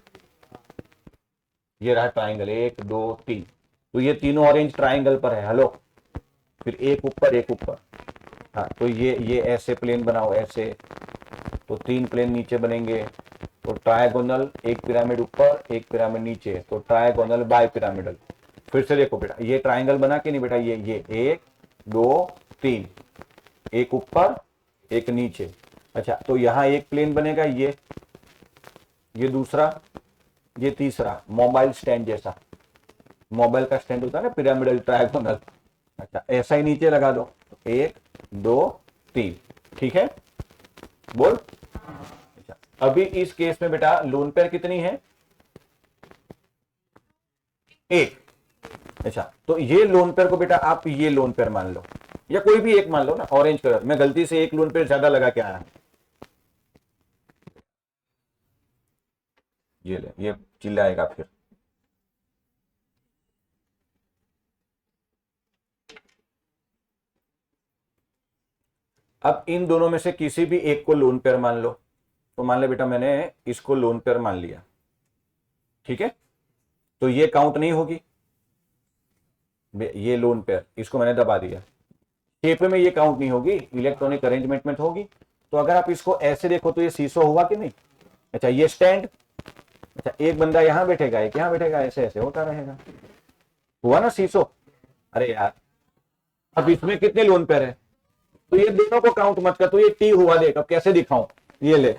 ये रहा ट्राइंगल 1 2 3, तो ये तीनों ऑरेंज ट्राइंगल पर है, हेलो, फिर एक ऊपर एक ऊपर। हाँ, तो ये ऐसे प्लेन बनाओ ऐसे, तो 3 प्लेन नीचे बनेंगे, तो ट्रायगोनल, एक पिरामिड ऊपर एक पिरामिड नीचे, तो ट्रायगोनल बाय पिरामिडल। फिर से देखो बेटा, ये ट्राइंगल बना के नहीं बेटा, ये 1 2 3, एक ऊपर एक नीचे। अच्छा, तो यहां एक प्लेन बनेगा, ये दूसरा, ये तीसरा, मोबाइल स्टैंड जैसा, मोबाइल का स्टैंड होता है ना पिरामिडल ट्रायगोनल। अच्छा, ऐसा ही नीचे लगा दो, 1 2 3, ठीक है, बोल। अच्छा, अभी इस केस में बेटा लोन पेयर कितनी है, एक। अच्छा, तो ये लोन पेयर को बेटा आप ये लोन पेयर मान लो, या कोई भी एक मान लो ना, ऑरेंज कलर, मैं गलती से एक लोन पेयर ज्यादा लगा के आया, ये ले, ये चिल्लाएगा फिर। अब इन दोनों में से किसी भी एक को लोन पेयर मान लो, तो मान ले बेटा मैंने इसको लोन पेयर मान लिया, ठीक है, तो ये काउंट नहीं होगी, ये लोन पेयर, इसको मैंने दबा दिया, शेप में ये काउंट नहीं होगी, इलेक्ट्रॉनिक अरेंजमेंट में तो होगी। तो अगर आप इसको ऐसे देखो तो ये सीसो हुआ कि नहीं। अच्छा, ये स्टैंड, अच्छा एक बंदा यहां बैठेगा एक यहां बैठेगा, ऐसे ऐसे होता रहेगा, हुआ ना सीसो। अरे यार, अब इसमें कितने लोन पेयर है, तो ये दोनों को काउंट मत कर, तो ये टी हुआ, देख अब कैसे दिखाऊं, ये ले,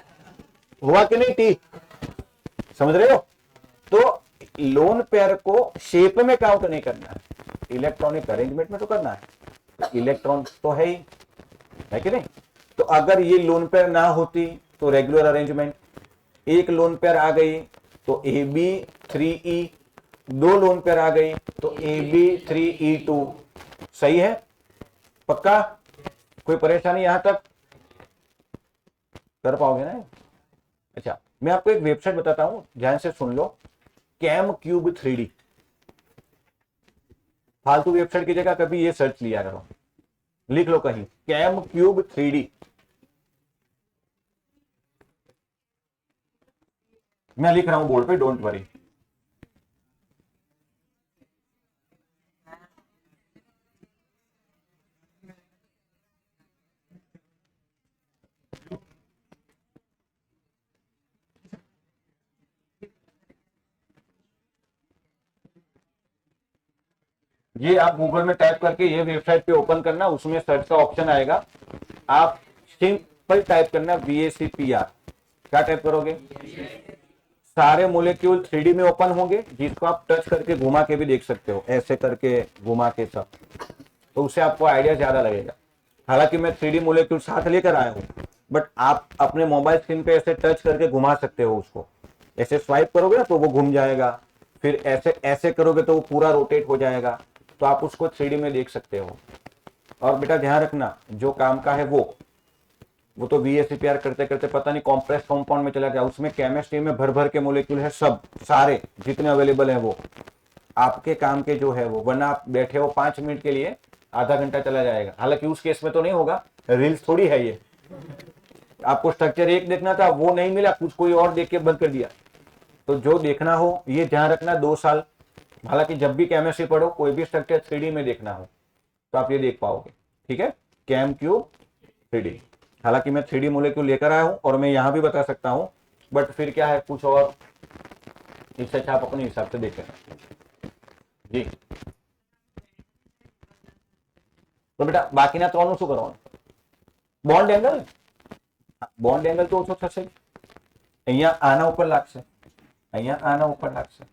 हुआ कि नहीं टी, समझ रहे हो। तो लोन पेयर को शेप में काउंट नहीं करना है, इलेक्ट्रॉनिक अरेंजमेंट में तो करना है, इलेक्ट्रॉन तो है कि नहीं। तो अगर ये लोन पेयर ना होती तो रेगुलर अरेंजमेंट, एक लोन पेयर आ गई तो AB3E, दो लोन पेयर आ गई तो AB3E2, सही है, पक्का, कोई परेशानी यहां तक कर पाओगे ना। अच्छा, मैं आपको एक वेबसाइट बताता हूं, ध्यान से सुन लो, कैम क्यूब 3D। फालतू वेबसाइट की जगह कभी ये सर्च लिया करो, लिख लो कहीं कैम क्यूब 3D। मैं लिख रहा हूं बोर्ड पे, डोंट वरी। ये आप गूगल में टाइप करके ये वेबसाइट पे ओपन करना, उसमें सर्च का ऑप्शन आएगा, आप सिंपल टाइप करना VACPR। क्या टाइप करोगे? सारे मोलेक्यूल 3D में ओपन होंगे, जिसको आप टच करके घुमा के भी देख सकते हो, ऐसे करके घुमा के सब, तो उससे आपको आइडिया ज्यादा लगेगा। हालांकि मैं 3D मोलेक्यूल साथ लेकर आया हूं, बट आप अपने मोबाइल स्क्रीन पे ऐसे टच करके घुमा सकते हो उसको। ऐसे स्वाइप करोगे ना तो वो घूम जाएगा, फिर ऐसे ऐसे करोगे तो वो पूरा रोटेट हो जाएगा, तो आप उसको 3D में देख सकते हो। और बेटा ध्यान रखना, जो काम का है वो तो VACPR करते करते पता नहीं कॉम्प्लेक्स कंपाउंड में चला गया, उसमें केमिस्ट्री में भर भर के मोलेक्यूल है, सब सारे जितने अवेलेबल है वो आपके काम के जो है वो, वरना आप बैठे हो 5 मिनट के लिए, आधा घंटा चला जाएगा। हालांकि उस केस में तो नहीं होगा, रील्स थोड़ी है ये। आपको स्ट्रक्चर एक देखना था, वो नहीं मिला, कुछ कोई और देख के बंद कर दिया। तो जो देखना हो ये ध्यान रखना, 2 साल, हालांकि जब भी केमिस्ट्री पढ़ो कोई भी स्ट्रक्चर 3D में देखना हो तो आप ये देख पाओगे। ठीक है, कैम क्यूब 3D। हालांकि मैं 3D मोलेक्यूल लेकर आया हूं और मैं यहां भी बता सकता हूं, बट फिर क्या है, कुछ और इससे अच्छा आप अपने हिसाब से देख लेना जी। तो बेटा બાકીના ત્રણનું શું કરવાનું? બોન્ડ એંગલ, બોન્ડ એંગલ તો ઓછો થશે, અહીંયા આના ઉપર લાગશે, અહીંયા આના ઉપર લાગશે,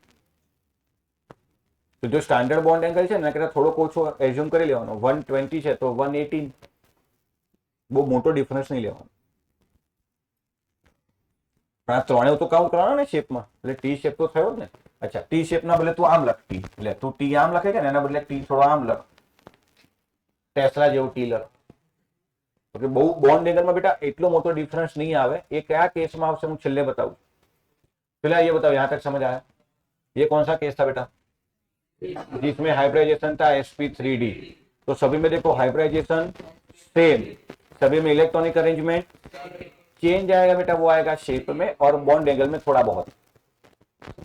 તો જો સ્ટાન્ડર્ડ બોન્ડ એંગલ છે ને એના કરતા થોડોક ઓછો એઝ્યુમ કરી લેવાનો, 120 છે તો 118, બહુ મોટો ડિફરન્સ નહીં લેવાનો। પણ આ ત્રણેય તો કાઉન્ટ કરવાનો ને શેપમાં, એટલે ટી શેપ તો થયો જ ને। અચ્છા, ટી શેપના બદલે તું આમ લખ ટી, એટલે તું ટી આમ લખે છે ને એના બદલે ટી થોડો આમ લખ, ટેસ્લા જેવું ટી લખ। ઓકે, બહુ બોન્ડ એંગલમાં બેટા એટલો મોટો ડિફરન્સ નહીં આવે। એ કયા કેસમાં આવશે હું છેલ્લે बताऊं। फिलहाल ये बताओ, यहां तक समझ आया? ये कौन सा केस था बेटा? जिसमें हाइब्रिडाइजेशन था sp3d। तो सभी में देखो हाइब्रिडाइजेशन सेम, सभी में इलेक्ट्रॉनिक अरेंजमेंट चेंज आएगा बेटा, वो आएगा शेप में और बॉन्ड एंगल में थोड़ा बहुत।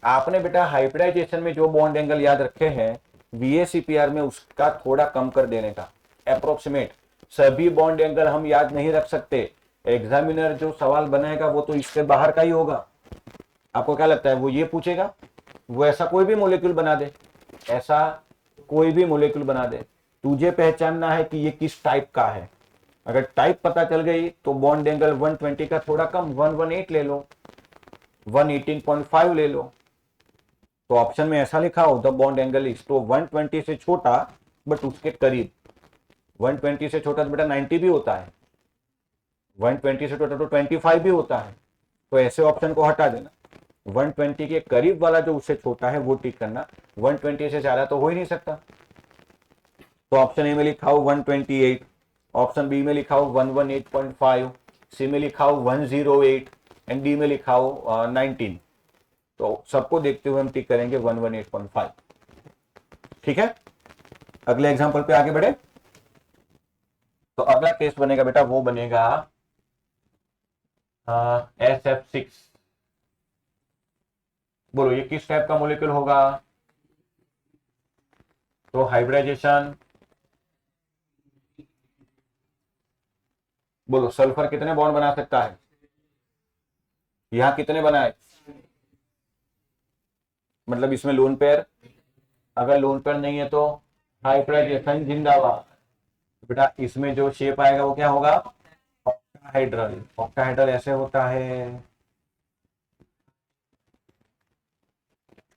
आपने बेटा हाइब्रिडाइजेशन में जो बॉन्ड एंगल याद रखे हैं, VACPR में उसका थोड़ा कम कर देने का, अप्रोक्सीमेट। सभी बॉन्ड एंगल हम याद नहीं रख सकते, एग्जामिनर जो सवाल बनाएगा वो तो इसके बाहर का ही होगा। आपको क्या लगता है वो ये पूछेगा? वो ऐसा कोई भी मोलेक्यूल बना दे, ऐसा कोई भी मोलेक्यूल बना दे, तुझे पहचानना है कि ये किस टाइप का है। अगर टाइप पता चल गई तो बॉन्ड एंगल 120 का थोड़ा कम 118 ले लो, 118.5 ले लो। तो ऑप्शन में ऐसा लिखा हो द बॉन्ड एंगल इज, तो 120 से छोटा बट उसके करीब। 120 से छोटा तो बेटा 90 भी होता है, 120 से छोटा तो 25 भी होता है, तो ऐसे ऑप्शन को हटा देना। 120 के करीब वाला जो उससे छोटा है वो टिक करना, 120 से ज्यादा तो हो ही नहीं सकता। तो ऑप्शन ए में लिखा हो 128, ऑप्शन बी में लिखा हो 118.5, सी में लिखा हो 108 एंड डी में लिखा हो 19। तो सबको देखते हुए हम टिक करेंगे 118.5। ठीक है, अगले एग्जांपल पे आगे बढ़े। तो अगला केस बनेगा बेटा, वो बनेगा SF6। बोलो ये किस टाइप का मोलेक्यूल होगा? तो हाइब्रिडाइजेशन, बोलो सल्फर कितने बॉन्ड बना सकता है? यहां कितने बनाए? मतलब इसमें लोन पेयर, अगर लोन पेयर नहीं है तो हाइब्रिडाइजेशन जिंदाबाद। बेटा इसमें जो शेप आएगा वो क्या होगा? ऑक्टाहेड्रल। ऑक्टाहेड्रल ऐसे होता है,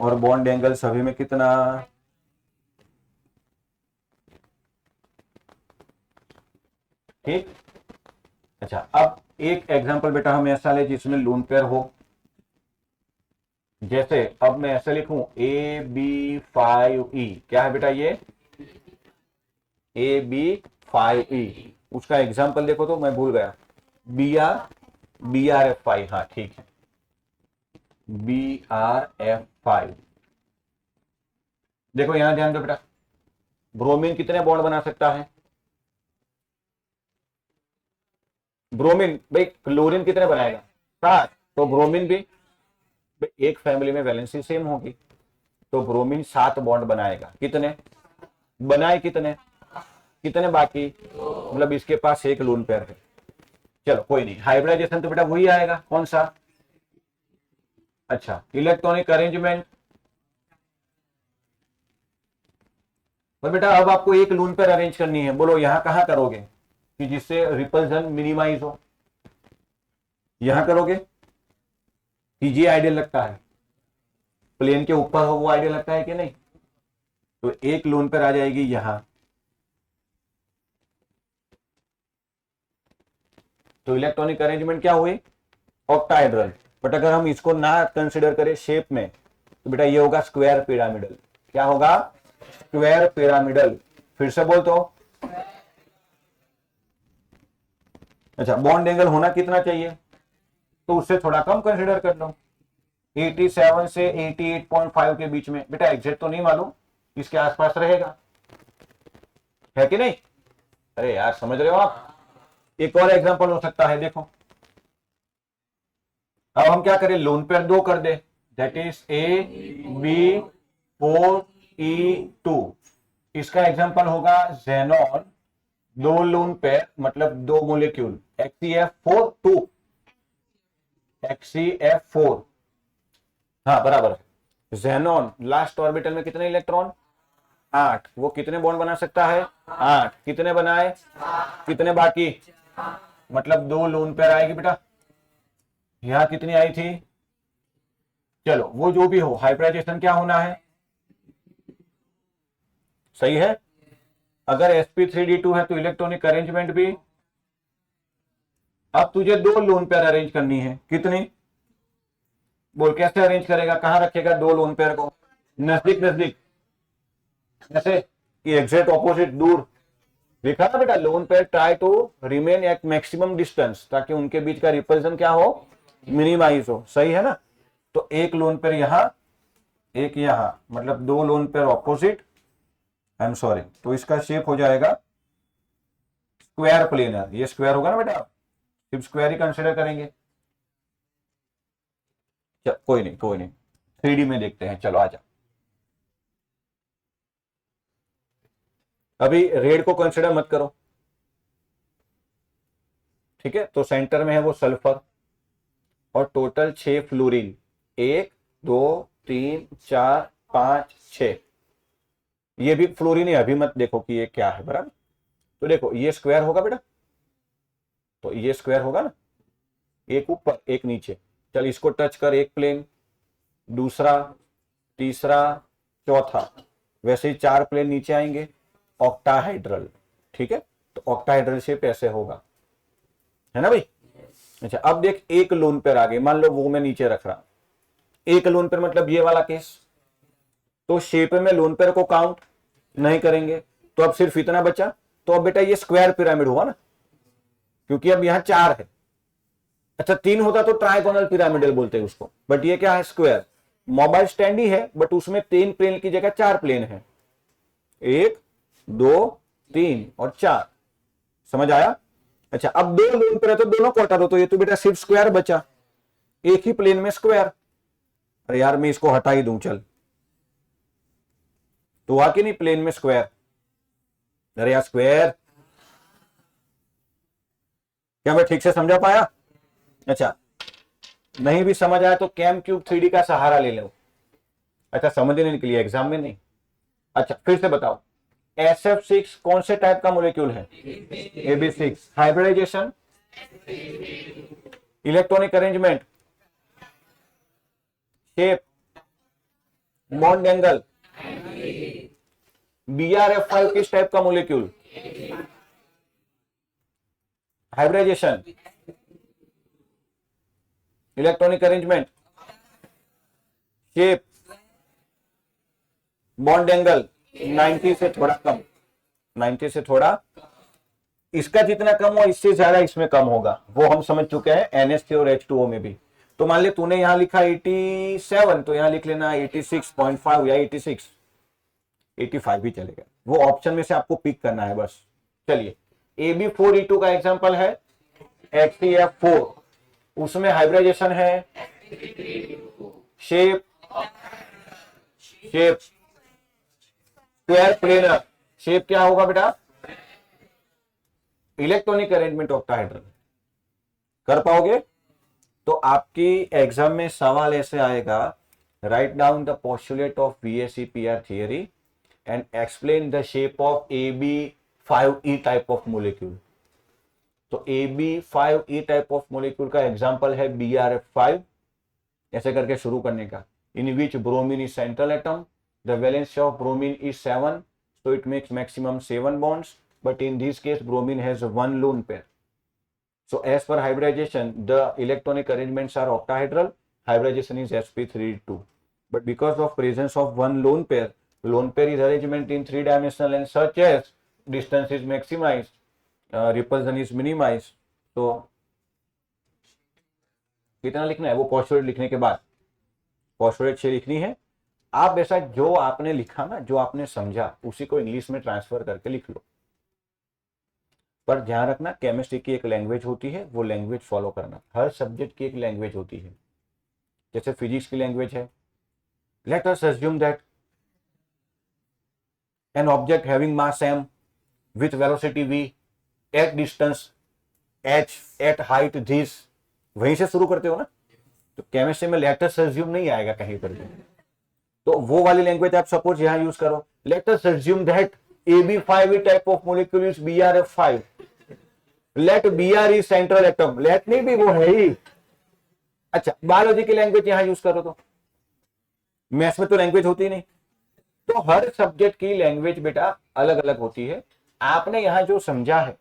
और बॉन्ड एंगल सभी में कितना? ठीक। अच्छा, अब एक एग्जांपल बेटा हम ऐसा ले जिसमें लोन पेयर हो। जैसे अब मैं ऐसे लिखूं AB5E, क्या है बेटा ये? AB5E। उसका एग्जांपल देखो तो मैं भूल गया, BRF5। हाँ ठीक है, BrF5। देखो यहां ध्यान दो बेटा, ब्रोमीन कितने बॉन्ड बना सकता है? ब्रोमीन भाई क्लोरीन कितने बनाएगा? 7। तो ब्रोमीन भी एक फैमिली में वैलेंसी सेम होगी, तो ब्रोमीन 7 बॉन्ड बनाएगा। कितने बनाए? कितने कितने बाकी? मतलब इसके पास एक लोन पेयर है। चलो कोई नहीं, हाइब्रिडाइजेशन तो बेटा वही आएगा। कौन सा? अच्छा, इलेक्ट्रॉनिक अरेंजमेंट। पर बेटा अब आपको एक लोन पेयर अरेंज करनी है, बोलो यहां कहां करोगे कि जिससे रिपल्सन मिनिमाइज हो? यहां करोगे कि ये आइडियल लगता है, प्लेन के ऊपर हो वो आइडियल लगता है कि नहीं? तो एक लोन पेयर आ जाएगी यहां, तो इलेक्ट्रॉनिक अरेंजमेंट क्या हुई? ऑक्टाहेड्रल। बट अगर हम इसको ना कंसिडर करें शेप में, तो बेटा ये होगा स्क्वायर पिरामिडल। क्या होगा? Square pyramidal. फिर से बोल तो। अच्छा, बॉन्ड एंगल होना कितना चाहिए? तो उससे थोड़ा कम कंसिडर कर लो, 87 से 88.5 के बीच में। बेटा एग्जैक्ट तो नहीं मालूम, इसके आसपास रहेगा, है कि नहीं? अरे यार समझ रहे हो आप? एक और एग्जांपल हो सकता है, देखो अब हम क्या करें, लोन पेयर 2 कर दे, दैट इज AB4E2। इसका एग्जांपल होगा जेनॉन, 2 लोन पेयर मतलब 2 मोलिक्यूल, XeF4 2, XeF4। हाँ बराबर है। जेनॉन लास्ट ऑर्बिटल में कितने इलेक्ट्रॉन? 8। वो कितने बॉन्ड बना सकता है? 8। कितने बनाए? कितने बाकी? मतलब 2 लोन पेयर आएगी बेटा। यहां कितनी आई थी? चलो वो जो भी हो, हाइब्रिडाइजेशन क्या होना है? सही है। अगर sp3d2 है तो इलेक्ट्रॉनिक अरेंजमेंट भी। अब तुझे 2 लोन पेयर अरेंज करनी है, कितनी? बोल कैसे अरेंज करेगा, कहां रखेगा 2 लोन पेयर को? नजदीक नजदीक, ऐसे कि एग्जैक्ट ऑपोजिट दूर। देखा ना बेटा, lone pair try to remain at maximum distance, ताकि उनके बीच का रिपल्सन क्या हो? मिनिमाइज हो। सही है ना? तो एक लोन पेयर यहां, एक यहां, मतलब 2 lone pair opposite. I am sorry, तो इसका शेप हो जाएगा स्क्वायर प्लेनर। ये स्क्वायर होगा ना बेटा, सिर्फ स्क्वायर ही कंसिडर करेंगे। चल कोई नहीं कोई नहीं, 3D में देखते हैं। चलो आजा, अभी रेड को कंसिडर मत करो, ठीक है? तो सेंटर में है वो सल्फर, और टोटल 6 फ्लोरीन, 1 2 3 4 5 6। ये भी फ्लोरीन है, अभी मत देखो कि ये क्या है, बराबर? तो देखो ये स्क्वायर होगा बेटा, तो ये स्क्वायर होगा ना, एक ऊपर एक नीचे। चल इसको टच कर, एक प्लेन, दूसरा, तीसरा, चौथा, वैसे ही 4 प्लेन नीचे आएंगे, ऑक्टाहाइड्रल। ठीक है, तो ऑक्टाहाइड्रल शेप ऐसे होगा, है ना भाई? अच्छा अब देख, एक लोन पेयर आ गए, मान लो वो मैं नीचे रख रहा, एक लोन पेयर मतलब ये वाला केस, तो शेप में लोन पेयर को काउंट नहीं करेंगे, तो अब सिर्फ इतना बचा। तो अब बेटा ये स्क्वायर पिरामिड हुआ ना, क्योंकि अब यहां 4 है। अच्छा 3 होता तो ट्राइगोनल पिरामिडल बोलते हैं उसको, बट ये क्या है? स्क्वायर। मोबाइल स्टैंड ही है, बट उसमें 3 प्लेन की जगह 4 प्लेन है, 1 2 3 और 4। समझ आया? अच्छा अब 2 लोन पेयर है तो दोनों को हटा दो, तो ये तो बेटा सिर्फ स्क्वायर बचा, एक ही प्लेन में स्क्वायर। अरे यार मैं इसको हटा ही दूं, चल, तो हुआ कि नहीं प्लेन में स्क्वायर? अरे यार स्क्वायर, क्या मैं ठीक से समझा पाया? अच्छा नहीं भी समझ आया तो कैम क्यूब 3D का सहारा ले लो। अच्छा समझने के लिए, एग्जाम में नहीं। अच्छा फिर से बताओ, SF6 कौन से टाइप का मॉलिक्यूल है? AB6। Hybridisation, electronic arrangement, shape, bond angle. BrF5 किस टाइप का molecule? Hybridisation, electronic arrangement, shape, bond angle. 90 से थोड़ा कम, 90 से थोड़ा, इसका जितना कम हो इससे ज्यादा इसमें कम होगा, वो हम समझ चुके हैं NH3 और H2O में भी। तो मान ले तूने यहां लिखा 87, तो यहां लिख लेना 86.5 या 86, 85 भी चलेगा, वो ऑप्शन में से आपको पिक करना है बस। चलिए, AB4E2 का एग्जांपल है HCF4, उसमें हाइब्रिडाइजेशन है shape, shape square planar, shape क्या होगा बेटा, इलेक्ट्रॉनिक अरेंजमेंट ऑक्टाहेड्रल। कर पाओगे? तो आपकी एग्जाम में सवाल ऐसे आएगा, write down the postulate of VSEPR theory and explain the shape of AB5E type of molecule. तो AB5E टाइप ऑफ मोलिक्यूल का एग्जांपल है BRF5, ऐसे करके शुरू करने का। In which bromine is central atom, the valence of bromine is 7, so it makes maximum 7 bonds, but in this case bromine has 1 lone pair. So as per hybridization, the electronic arrangements are octahedral, hybridization is sp3d2, but because of presence of 1 lone pair is arrangement in 3-dimensional and such as distance is maximized, repulsion is minimized. तो कितना लिखना है वो पोस्टुलेट लिखने के बाद, पोस्टुलेट 6 लिखनी है। आप ऐसा जो आपने लिखा ना, जो आपने समझा, उसी को इंग्लिश में ट्रांसफर करके लिख लो। पर ध्यान रखना, केमिस्ट्री की एक लैंग्वेज होती है, वो लैंग्वेज फॉलो करना। हर सब्जेक्ट की एक लैंग्वेज होती है। जैसे फिजिक्स की लैंग्वेज है, let us assume that an object having mass m with velocity v at distance h at height this, वहीं से शुरू करते हो ना। तो केमिस्ट्री में लेट अस अज्यूम नहीं आएगा कहीं पर भी। तो वो वाली लैंग्वेज आप सपोज यहां यूज करो, let us assume that AB5 type of molecule is BRF5, let BR is central atom, let नहीं भी, वो है ही। अच्छा, बायोलॉजी की लैंग्वेज यहां यूज करो, तो मैथ्स में तो लैंग्वेज होती नहीं। तो हर सब्जेक्ट की लैंग्वेज बेटा अलग अलग होती है। आपने यहां जो समझा है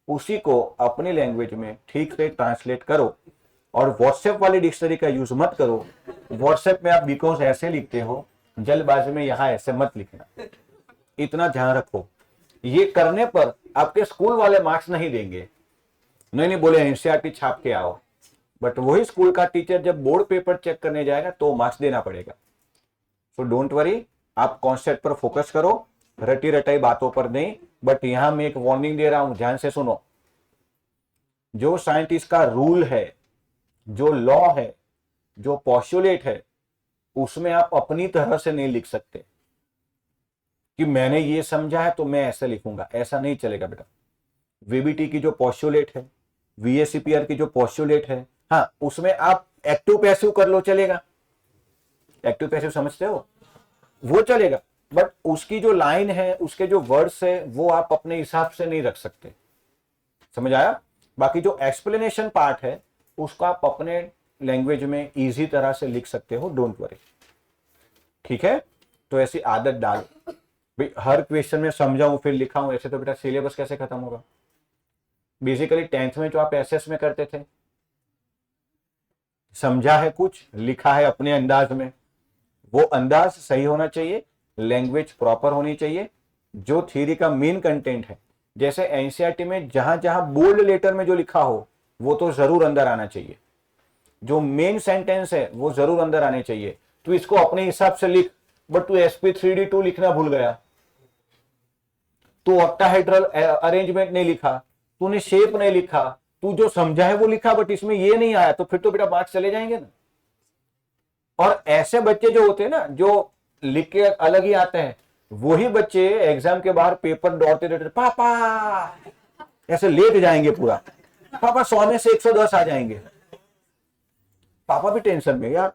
उसी को अपनी लैंग्वेज में ठीक से ट्रांसलेट करो, और व्हाट्सएप वाली डिक्शनरी का यूज मत करो। व्हाट्सएप में आप बिकॉज ऐसे लिखते हो, जल्दबाजी में यहां ऐसे मत लिखना, इतना ध्यान रखो। ये करने पर आपके स्कूल वाले मार्क्स नहीं देंगे, नहीं बोले एनसीईआरटी छाप के आओ, बट वही स्कूल का टीचर जब बोर्ड पेपर चेक करने जाएगा तो मार्क्स देना पड़ेगा। सो डोंट वरी, आप कॉन्सेप्ट पर फोकस करो, रटी रटाई बातों पर नहीं। बट यहां मैं एक वार्निंग दे रहा हूं, ध्यान से सुनो। जो साइंटिस्ट का रूल है, जो लॉ है, जो पोस्टुलेट है, उसमें आप अपनी तरह से नहीं लिख सकते कि मैंने ये समझा है तो मैं ऐसे लिखूंगा, ऐसा नहीं चलेगा बेटा। वीबीटी की जो पोस्टुलेट है, VSEPR की जो पोस्टुलेट है, हाँ, उसमें आप एक्टिव पैसिव कर लो, चलेगा। एक्टिव पैसिव समझते हो, वो चलेगा। बट उसकी जो लाइन है, उसके जो वर्ड्स है, वो आप अपने हिसाब से नहीं रख सकते। समझ आया? बाकी जो एक्सप्लेनेशन पार्ट है उसको आप अपने लैंग्वेज में इजी तरह से लिख सकते हो, डोंट वरी। ठीक है? तो ऐसी आदत डाल भाई, हर क्वेश्चन में समझाऊं फिर लिखाऊं, ऐसे तो बेटा सिलेबस कैसे खत्म होगा। बेसिकली 10th में जो आप एसएस में करते थे, समझा है कुछ, लिखा है अपने अंदाज में, वो अंदाज सही होना चाहिए, लैंग्वेज प्रॉपर होनी चाहिए। जो थ्योरी का मेन कंटेंट है, जैसे एनसीईआरटी में जहां जहां बोल्ड लेटर में जो लिखा हो वो तो जरूर अंदर आना चाहिए, जो मेन सेंटेंस है वो जरूर अंदर आने चाहिए। तो इसको अपने हिसाब से लिख, बट तू sp3d2 लिखना भूल गया, तू ऑक्टाहेड्रल अरेंजमेंट नहीं लिखा, तूने शेप नहीं लिखा, तू जो समझा है वो लिखा बट इसमें ये नहीं आया, तो फिर तो बेटा मार्क्स चले जाएंगे ना। और ऐसे बच्चे जो होते हैं ना, जो लिख के अलग ही आते हैं, वही बच्चे एग्जाम के बाहर पेपर दौड़ते रहते, पापा ऐसे लेट जाएंगे पूरा, पापा 100 में से 110 आ जाएंगे। पापा भी टेंशन में यार,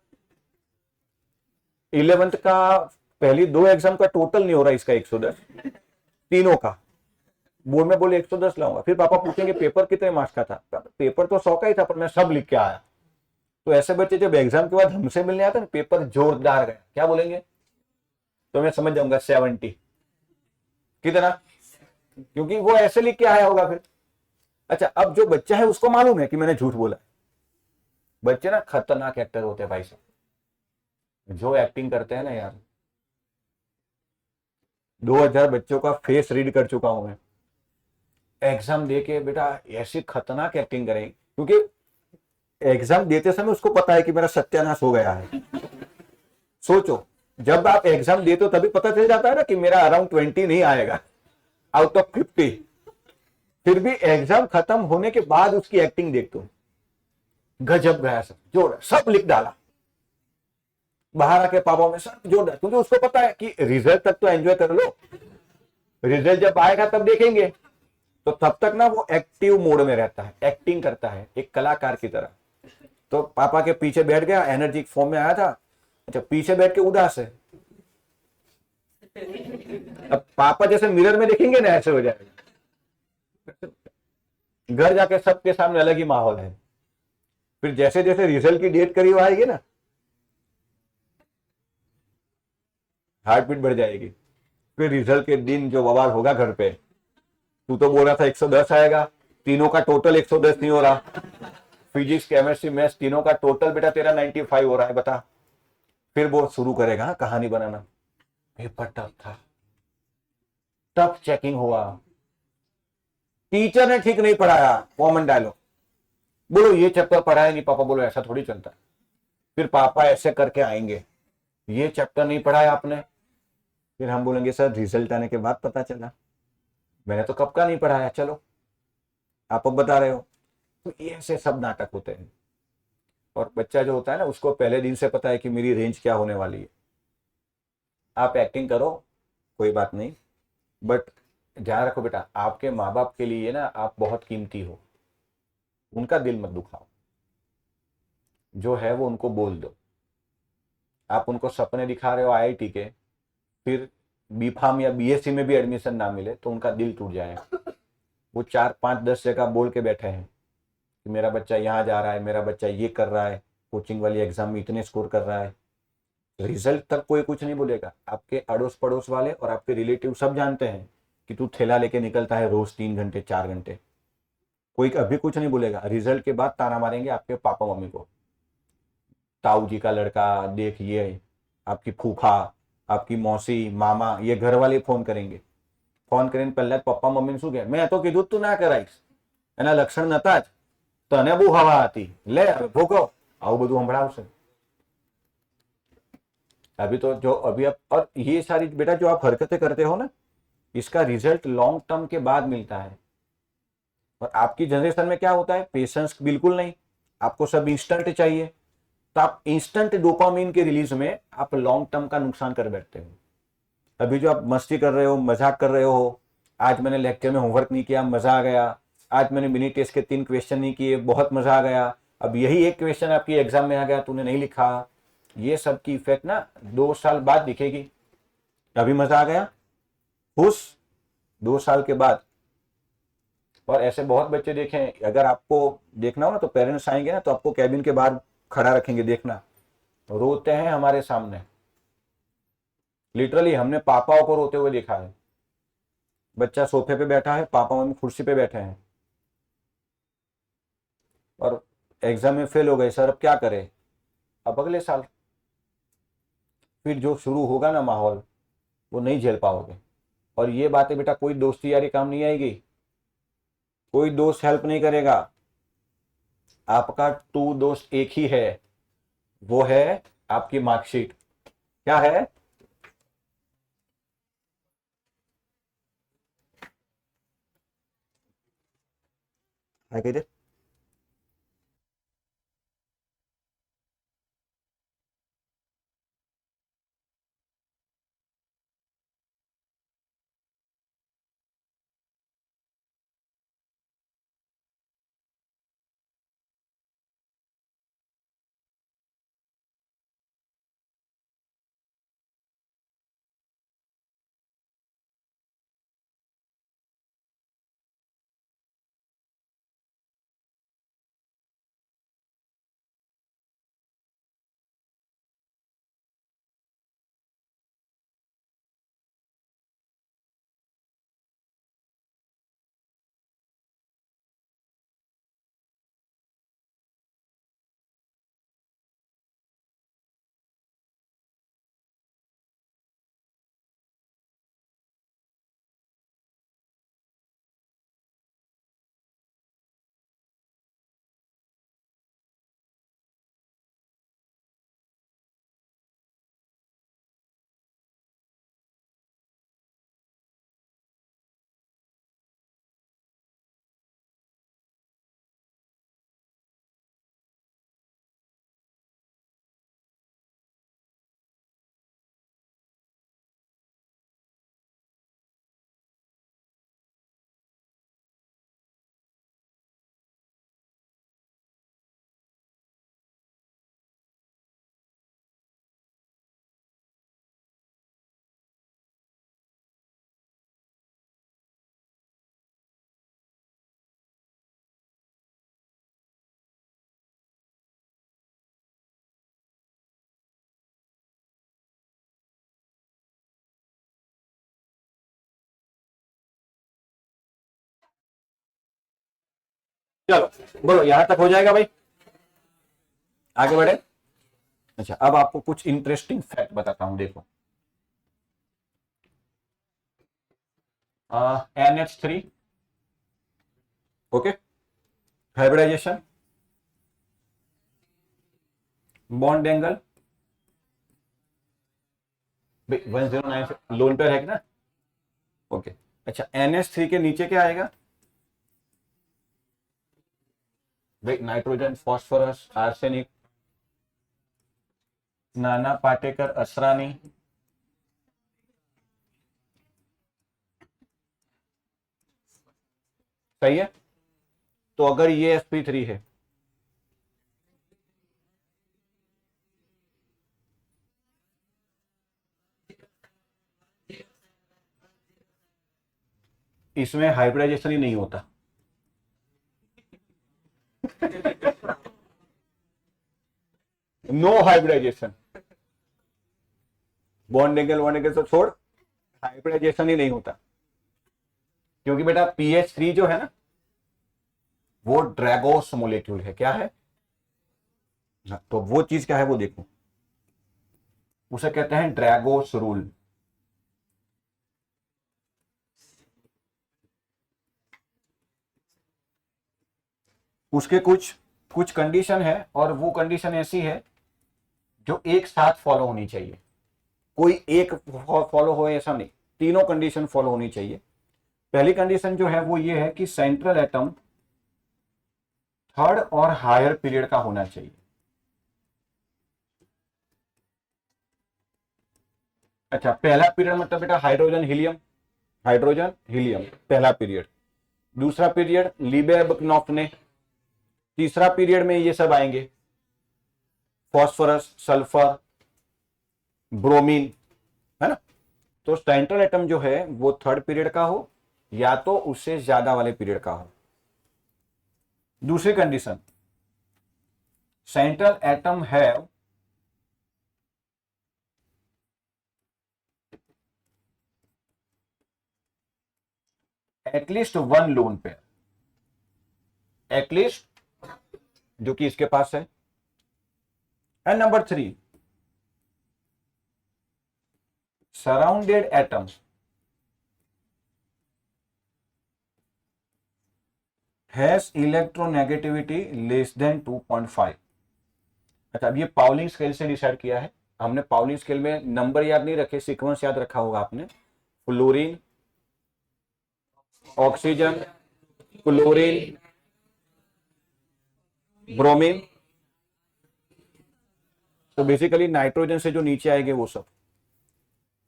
11th का पहली 2 एग्जाम का टोटल नहीं हो रहा इसका 110, तीनों का। बोर्ड में बोले 110 लाऊंगा, फिर पापा पूछेंगे पेपर कितने मार्क्स का था, पेपर तो 100 का ही था पर मैं सब लिख के आया। तो ऐसे बच्चे जब एग्जाम के बाद हमसे मिलने आते हैं, पेपर जोरदार गया, क्या बोलेंगे, तो मैं समझ जाऊंगा 70 कितना, क्योंकि वो ऐसे लिख के आया होगा फिर। अच्छा, अब जो बच्चा है उसको मालूम है कि मैंने झूठ बोला। बच्चे ना खतरनाक एक्टर होते हैं भाई साहब, जो एक्टिंग करते हैं ना यार। 2000 बच्चों का फेस रीड कर चुका हूं मैं, एग्जाम दे के बेटा ऐसी खतरनाक एक्टिंग करेंगे, क्योंकि एग्जाम देते समय उसको पता है कि मेरा सत्यानाश हो गया है। सोचो, जब आप एग्जाम देते हो तभी पता चल जाता है ना कि मेरा अराउंड 20 नहीं आएगा आउट ऑफ 50। फिर भी एग्जाम खत्म होने के बाद उसकी एक्टिंग देखते, गजब गया सब जोड़ सब लिख डाला, बाहर आके पापा में सब जोड़ डाला, क्योंकि उसको पता है कि रिजल्ट तक तो एंजॉय कर लो, रिजल्ट जब आएगा तब देखेंगे। तो तब तक ना वो एक्टिव मोड में रहता है, एक्टिंग करता है एक कलाकार की तरह। तो पापा के पीछे बैठ गया, एनर्जी फॉर्म में आया था, अच्छा पीछे बैठ के उदास है। अब पापा जैसे मिरर में देखेंगे ना ऐसे हो जाएगा। घर जाके सबके सामने अलग ही माहौल है। फिर जैसे जैसे रिजल्ट की डेट करीब आएगी ना, हार्ट बीट बढ़ जाएगी। फिर रिजल्ट के दिन जो बवाल होगा घर पे, तू तो बोल रहा था 110 आएगा, तीनों का टोटल 110 नहीं हो रहा, फिजिक्स केमिस्ट्री मैथ्स तीनों का टोटल बेटा तेरा 95 हो रहा है, बता। फिर वो शुरू करेगा कहानी बनाना, पेपर टफ था, टफ चेकिंग हुआ, टीचर ने ठीक नहीं पढ़ाया, कॉमन डायलॉग। बोलो ये चैप्टर पढ़ाया नहीं पापा, बोलो ऐसा थोड़ी चलता है। फिर पापा ऐसे करके आएंगे, ये चैप्टर नहीं पढ़ाया आपने। फिर हम बोलेंगे सर रिजल्ट आने के बाद पता चला, मैंने तो कब का नहीं पढ़ाया, चलो आप अब बता रहे हो। तो ये ऐसे सब नाटक होते हैं। और बच्चा जो होता है ना, उसको पहले दिन से पता है कि मेरी रेंज क्या होने वाली है। आप एक्टिंग करो, कोई बात नहीं, बट ध्यान रखो बेटा, आपके माँ बाप के लिए ना आप बहुत कीमती हो, उनका दिल मत दुखाओ, जो है वो उनको बोल दो। आप उनको सपने दिखा रहे हो आईआईटी के, फिर बीफार्म या बीएससी में भी एडमिशन ना मिले तो उनका दिल टूट जाएगा। वो 4 5 10 जगह बोल के बैठे हैं कि मेरा बच्चा यहाँ जा रहा है, मेरा बच्चा ये कर रहा है, कोचिंग वाली एग्जाम में इतने स्कोर कर रहा है। रिजल्ट तक कोई कुछ नहीं बोलेगा, आपके अड़ोस पड़ोस वाले और आपके रिलेटिव सब जानते हैं कि तू ठेला लेके निकलता है रोज 3 घंटे 4 घंटे। कोई अभी कुछ नहीं बोलेगा, रिजल्ट के बाद ताना मारेंगे आपके पापा मम्मी को, ताऊ जी का लड़का, देख ये आपकी फूफा, आपकी मौसी मामा, ये घर वाले फोन करेंगे। ફોન કરીને પહેલા પપ્પા મમ્મીને શું કહે, મેં તો કીધું તું ના કરાઈશ, એના લક્ષણ નતા જ, તને બહુ હવા હતી, લે હવે ભોગવ, આવું બધું સંભળાવશે। अभी तो जो अभी आप, और ये सारी बेटा जो आप हरकतें करते हो ना, इसका रिजल्ट लॉन्ग टर्म के बाद मिलता है। और आपकी जनरेशन में क्या होता है, पेशेंस बिल्कुल नहीं, आपको सब इंस्टेंट चाहिए। तो आप इंस्टेंट डोपामिन के रिलीज में आप लॉन्ग टर्म का नुकसान कर बैठते हो। अभी जो आप मस्ती कर रहे हो, मजाक कर रहे हो, आज मैंने लेक्चर में होमवर्क नहीं किया, मजा आ गया, आज मैंने मिनी टेस्ट के 3 क्वेश्चन नहीं किए, बहुत मजा आ गया, अब यही एक क्वेश्चन आपकी एग्जाम में आ गया, तूने नहीं लिखा, ये सब की इफेक्ट ना 2 साल बाद दिखेगी। अभी मजा आ गया, खुश, 2 साल के बाद। और ऐसे बहुत बच्चे देखे हैं, अगर आपको देखना हो ना तो पेरेंट्स आएंगे ना तो आपको कैबिन के बाहर खड़ा रखेंगे, देखना रोते हैं हमारे सामने। लिटरली हमने पापाओं को रोते हुए देखा है। बच्चा सोफे पे बैठा है, पापा मम्मी कुर्सी पे बैठे हैं, और एग्जाम में फेल हो गए, सर अब क्या करें, अब अगले साल। फिर जो शुरू होगा ना माहौल, वो नहीं झेल पाओगे। और ये बातें बेटा कोई दोस्ती यारी काम नहीं आएगी, कोई दोस्त हेल्प नहीं करेगा। आपका टू दोस्त एक ही है, वो है आपकी मार्कशीट। क्या है? कह दे। चलो बोलो, यहां तक हो जाएगा भाई, आगे बढ़े। अच्छा, अब आपको कुछ इंटरेस्टिंग फैक्ट बताता हूं, देखो। NH3, okay, hybridisation, bond angle 109 से लोन पेयर है कि ना, ओके। अच्छा, NH3 के नीचे क्या आएगा भाई? Nitrogen, phosphorus, arsenic, Nana Patekar Asrani, सही है। तो अगर ये sp3 है, इसमें हाइब्रिडाइजेशन ही नहीं होता। नो हाइब्रिडाइजेशन, बॉन्ड एंगल तो छोड़, हाइब्रिडाइजेशन ही नहीं होता। क्योंकि बेटा PH3 जो है ना, वो ड्रैगोस मोलेक्यूल है। क्या है? हाँ, तो वो चीज क्या है वो देखो, उसे कहते हैं ड्रैगोस रूल। उसके कुछ कुछ कंडीशन है, और वो कंडीशन ऐसी है जो एक साथ फॉलो होनी चाहिए। कोई एक फॉलो हो ऐसा नहीं, तीनों कंडीशन फॉलो होनी चाहिए। पहली कंडीशन जो है वो ये है कि सेंट्रल एटम थर्ड और हायर पीरियड का होना चाहिए। अच्छा, पहला पीरियड मतलब बेटा हाइड्रोजन हीलियम, हाइड्रोजन हीलियम पहला पीरियड। दूसरा पीरियड लीबेरबकनॉफ ने। तीसरा पीरियड में ये सब आएंगे, फॉस्फोरस, सल्फर, ब्रोमीन, है ना। तो सेंट्रल एटम जो है वो थर्ड पीरियड का हो, या तो उससे ज्यादा वाले पीरियड का हो। दूसरी condition, central atom have at least one lone pair, at least, जो कि इसके पास है। And number 3, surrounded atom has electronegativity less than 2.5। अच्छा, अब ये पाउलिंग स्केल से डिसाइड किया है हमने। पाउलिंग स्केल में नंबर याद नहीं रखे, सीक्वेंस याद रखा होगा आपने। Fluorine, oxygen, chlorine, bromine. तो बेसिकली नाइट्रोजन से जो नीचे आएंगे वो सब,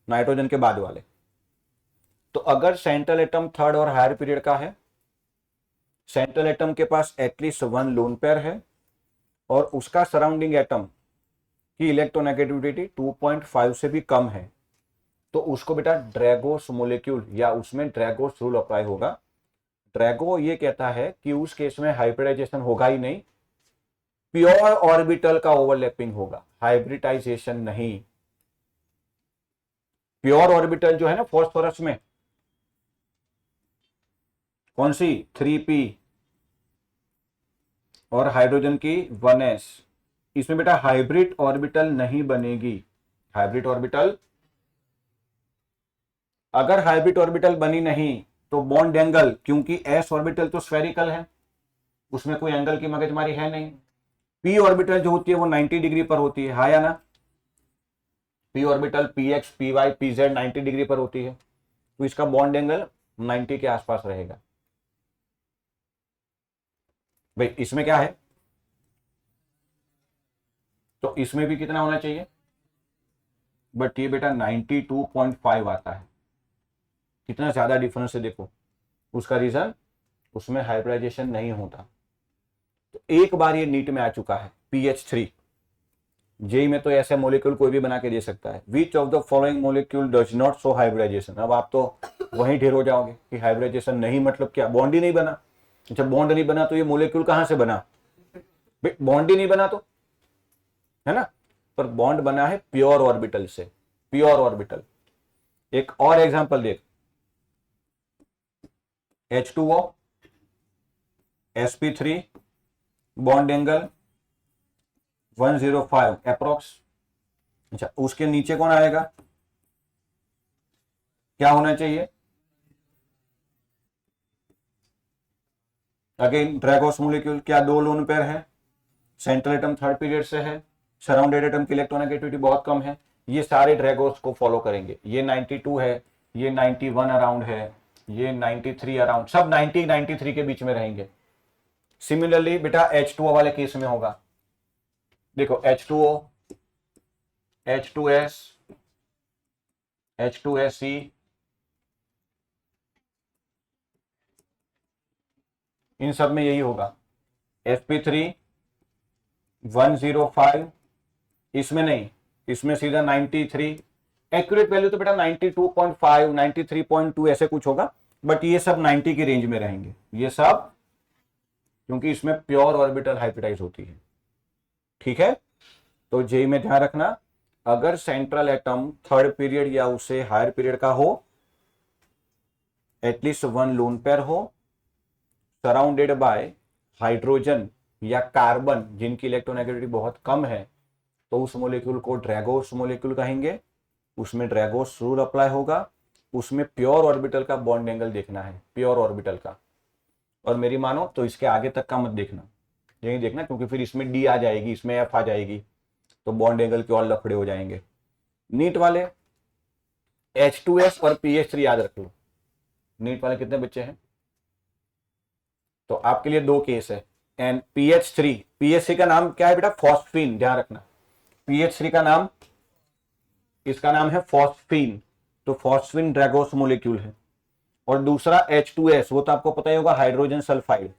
नाइट्रोजन के बाद वाले। तो अगर सेंट्रल एटम थर्ड और हायर पीरियड का है, सेंट्रल एटम के पास एटलीस्ट वन लोन पेयर है, और उसका सराउंडिंग एटम की इलेक्ट्रोनेगेटिविटी 2.5 से भी कम है, तो उसको बेटा ड्रैगोस मोलेक्यूल या उसमें ड्रैगोस रूल अप्लाई होगा। ड्रैगो ये कहता है कि उस केस में हाइब्रिडाइजेशन होगा ही नहीं, प्योर ऑर्बिटल का ओवरलैपिंग होगा, हाइब्रिडाइजेशन नहीं। प्योर ऑर्बिटल जो है ना फॉस्फोरस में, कौन सी? 3p, और हाइड्रोजन की 1s, इसमें बेटा हाइब्रिड ऑर्बिटल नहीं बनेगी। हाइब्रिड ऑर्बिटल, अगर हाइब्रिड ऑर्बिटल बनी नहीं तो बॉन्ड एंगल, क्योंकि s ऑर्बिटल तो स्फेरिकल है, उसमें कोई एंगल की मगजमारी है नहीं। p ऑर्बिटल जो होती है वो 90 डिग्री पर होती है, हाँ या ना। p orbital px, py, pz 90 degree पर होती है, तो इसका बॉन्ड एंगल 90 के आसपास रहेगा। भाई इसमें क्या है, तो इसमें भी कितना होना चाहिए, बट ये बेटा 92.5 आता है। कितना ज्यादा डिफरेंस है देखो। उसका रीजन, उसमें हाइब्रिडाइजेशन नहीं होता। तो एक बार ये नीट में आ चुका है PH3, जेई में तो ऐसे मोलिक्यूल कोई भी बना के दे सकता है। Which of the following molecule does not show hybridisation. अब आप तो वहीं ढेर हो जाओगे कि हाइब्रिडाइजेशन नहीं मतलब क्या, बॉन्ड ही नहीं बना। अच्छा, बॉन्ड नहीं बना तो ये मोलिक्यूल कहां से बना? बॉन्ड ही नहीं बना तो, है ना। पर बॉन्ड बना है प्योर ऑर्बिटल से, प्योर ऑर्बिटल। एक और एग्जांपल देख, H2O, sp3 bond angle 105 approx. अच्छा, उसके नीचे कौन आएगा, क्या होना चाहिए, अगेन ड्रैगोस मोलिक्यूल, क्या दो लोन पेयर है, सेंट्रल एटम थर्ड पीरियड से है, सराउंडेड एटम की इलेक्ट्रोनेगेटिविटी बहुत कम है, ये सारे ड्रैगोस को फॉलो करेंगे। ये 92 है, ये 91 अराउंड है, ये 93 अराउंड, सब 90 93 के बीच में रहेंगे। सिमिलरली बेटा H2O वाले केस में होगा, देखो H2O, H2S, H2SC, इन सब में यही होगा। sp3 105, इसमें नहीं, इसमें सीधा 93, एक्यूरेट वैल्यू तो बेटा 92.5 93.2 ऐसे कुछ होगा, बट ये सब 90 की रेंज में रहेंगे ये सब, क्योंकि इसमें प्योर ऑर्बिटल हाइब्रिडाइज होती है। ठीक है, तो जेई में ध्यान रखना, अगर सेंट्रल एटम थर्ड पीरियड या उससे हायर पीरियड का हो, एटलीस्ट वन लोन पेयर हो, सराउंडेड बाय हाइड्रोजन या कार्बन जिनकी इलेक्ट्रोनेगेटिविटी बहुत कम है, तो उस मोलिक्यूल को ड्रैगोस मोलिक्यूल कहेंगे, उसमें ड्रैगोस रूल अप्लाई होगा, उसमें प्योर ऑर्बिटल का बॉन्ड एंगल देखना है, प्योर ऑर्बिटल का। और मेरी मानो तो इसके आगे तक का मत देखना, यही देखना, क्योंकि फिर इसमें डी आ जाएगी, इसमें एफ आ जाएगी, तो बॉन्ड एंगल के और लफड़े हो जाएंगे। नीट वाले H2S और PH3 याद रख लो। नीट वाले कितने बच्चे हैं, तो आपके लिए दो केस है। एंड PH3 का नाम क्या है बेटा, फॉस्फीन, ध्यान रखना। PH3 का नाम, इसका नाम है फॉस्फीन, तो फॉस्फीन ड्रैगोस मोलिक्यूल है। और दूसरा H2S, वो तो आपको पता ही होगा, हाइड्रोजन सल्फाइड।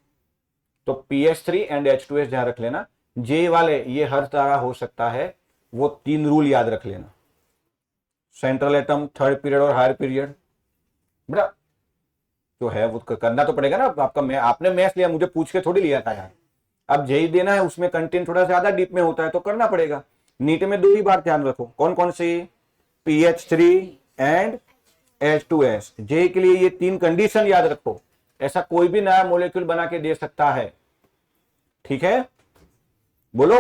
तो PH3 एंड H2S ध्यान रख लेना। जे वाले ये हर तरह हो सकता है, वो तीन रूल याद रख लेना, सेंट्रल एटम थर्ड पीरियड और हायर पीरियड। बेटा जो है वो करना तो पड़ेगा ना, आपका आपने मैथ्स लिया, मुझे पूछ के थोड़ी लिया था यार। अब जेई देना है, उसमें कंटेंट थोड़ा ज्यादा डीप में होता है, तो करना पड़ेगा। नीट में दो ही बार ध्यान रखो, कौन कौन सी, PH3 एंड H2S। जे के लिए ये तीन कंडीशन याद रखो, ऐसा कोई भी नया मोलिक्यूल बना के दे सकता है। ठीक है, बोलो।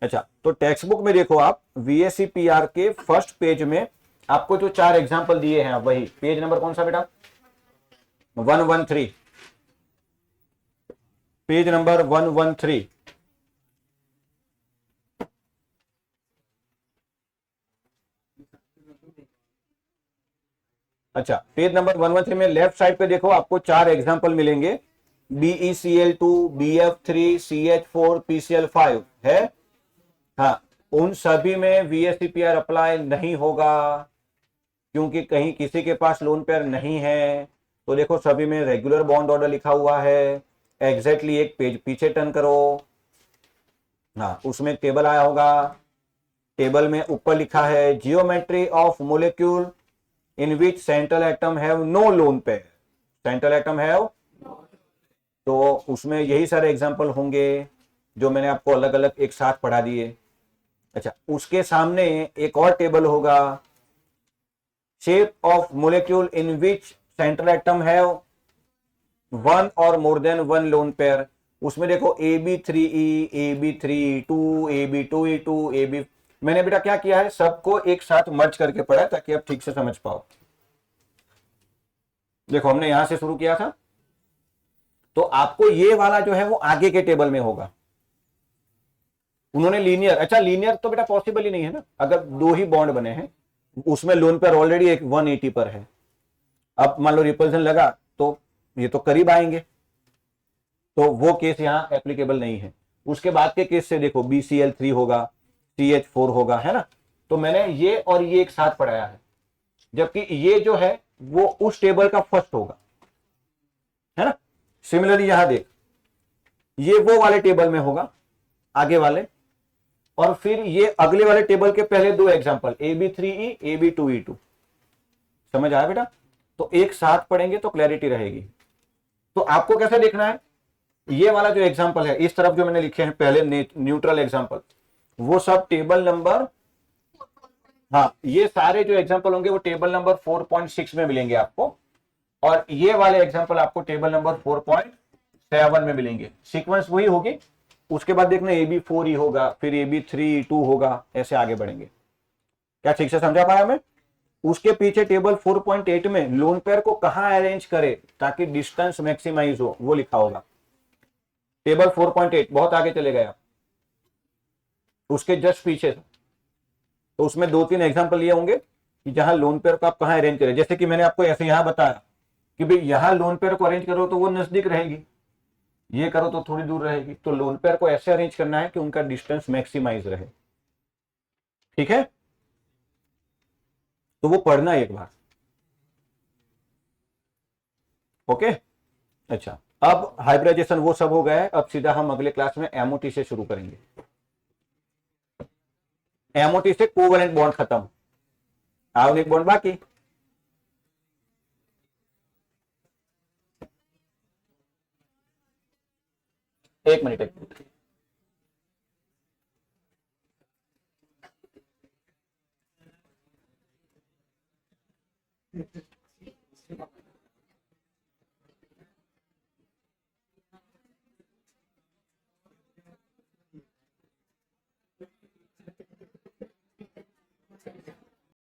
अच्छा, तो टेक्स्ट बुक में देखो आप, VSEPR के फर्स्ट पेज में आपको जो चार एग्जांपल दिए हैं, वही पेज नंबर कौन सा बेटा, 113, पेज नंबर 113। अच्छा, पेज नंबर 113 में लेफ्ट साइड पे देखो, आपको चार एग्जांपल मिलेंगे, BeCl2, BF3, CH4, PCl5 है। हाँ, उन सभी में VSEPR अप्लाई नहीं होगा, क्योंकि कहीं किसी के पास लोन पेयर नहीं है। तो देखो सभी में रेगुलर बॉन्ड ऑर्डर लिखा हुआ है, एग्जैक्टली एक पेज पीछे टर्न करो। हाँ, उसमें टेबल आया होगा, टेबल में ऊपर लिखा है geometry of molecule in which central atom have no lone pair, central atom have, तो उसमें यही सारे एग्जांपल होंगे जो मैंने आपको अलग अलग एक साथ पढ़ा दिए। अच्छा, उसके सामने एक और टेबल होगा, shape of molecule in which central atom have one or more than one lone pair. उसमें देखो AB3E, AB3E2, AB2E2, AB, मैंने बेटा क्या किया है, सबको एक साथ मर्ज करके पढ़ा ताकि आप ठीक से समझ पाओ। देखो हमने यहां से शुरू किया था, तो आपको ये वाला जो है वो आगे के टेबल में होगा। उन्होंने लीनियर, अच्छा लीनियर तो बेटा पॉसिबल ही नहीं है ना, अगर दो ही बॉन्ड बने हैं, उसमें लोन पेयर ऑलरेडी एक 180 पर है, अब मान लो रिपल्सन लगा तो ये तो करीब आएंगे, तो वो केस यहां एप्लीकेबल नहीं है। उसके बाद के केस से देखो BCl3 होगा, CH4 होगा, है ना। तो मैंने ये और ये एक साथ पढ़ाया है, जबकि ये जो है वो उस टेबल का फर्स्ट होगा, है ना। सिमिलरली यहां देख, ये वो वाले टेबल में होगा आगे वाले, और फिर ये अगले वाले टेबल के पहले दो एग्जांपल AB3E, AB2E2। समझ आया बेटा, तो एक साथ पढ़ेंगे तो क्लैरिटी रहेगी। तो आपको कैसे देखना है, ये वाला जो एग्जांपल है इस तरफ जो मैंने लिखे हैं पहले न्यूट्रल एग्जांपल, वो सब टेबल नंबर, हाँ ये सारे जो एग्जांपल होंगे वो टेबल नंबर 4.6 में मिलेंगे आपको, और ये वाले एग्जांपल आपको टेबल नंबर 4. 7 में मिलेंगे, सीक्वेंस वही होगी। उसके बाद देखना AB4 ही होगा, फिर AB3 2 होगा, ऐसे आगे बढ़ेंगे। क्या ठीक से समझा पाया मैं? उसके पीछे टेबल 4.8 में लोन पेयर को कहां अरेंज करे ताकि डिस्टेंस मैक्सिमाइज हो, वो लिखा होगा। टेबल 4.8 बहुत आगे चले गए आप, उसके जस्ट पीछे था। तो उसमें 2-3 एग्जांपल लिए होंगे कि जहां लोन पेयर को आप कहां अरेंज करें। जैसे कि मैंने आपको ऐसे यहां बताया कि भाई यहां लोन पेयर को अरेंज करो तो वो नजदीक रहेगी, ये करो तो थोड़ी दूर रहेगी। तो लोन पेयर को ऐसे अरेंज करना है कि उनका डिस्टेंस मैक्सिमाइज रहे। ठीक है, तो वो पढ़ना एक बार। ओके, अच्छा। अब हाइब्रिडाइजेशन वो सब हो गया है, अब सीधा हम अगले क्लास में एमओटी से शुरू करेंगे। एमओटी से कोवेलेंट बॉन्ड खत्म, आवनिक बॉन्ड बाकी। 1 मिनट 1 मिनट।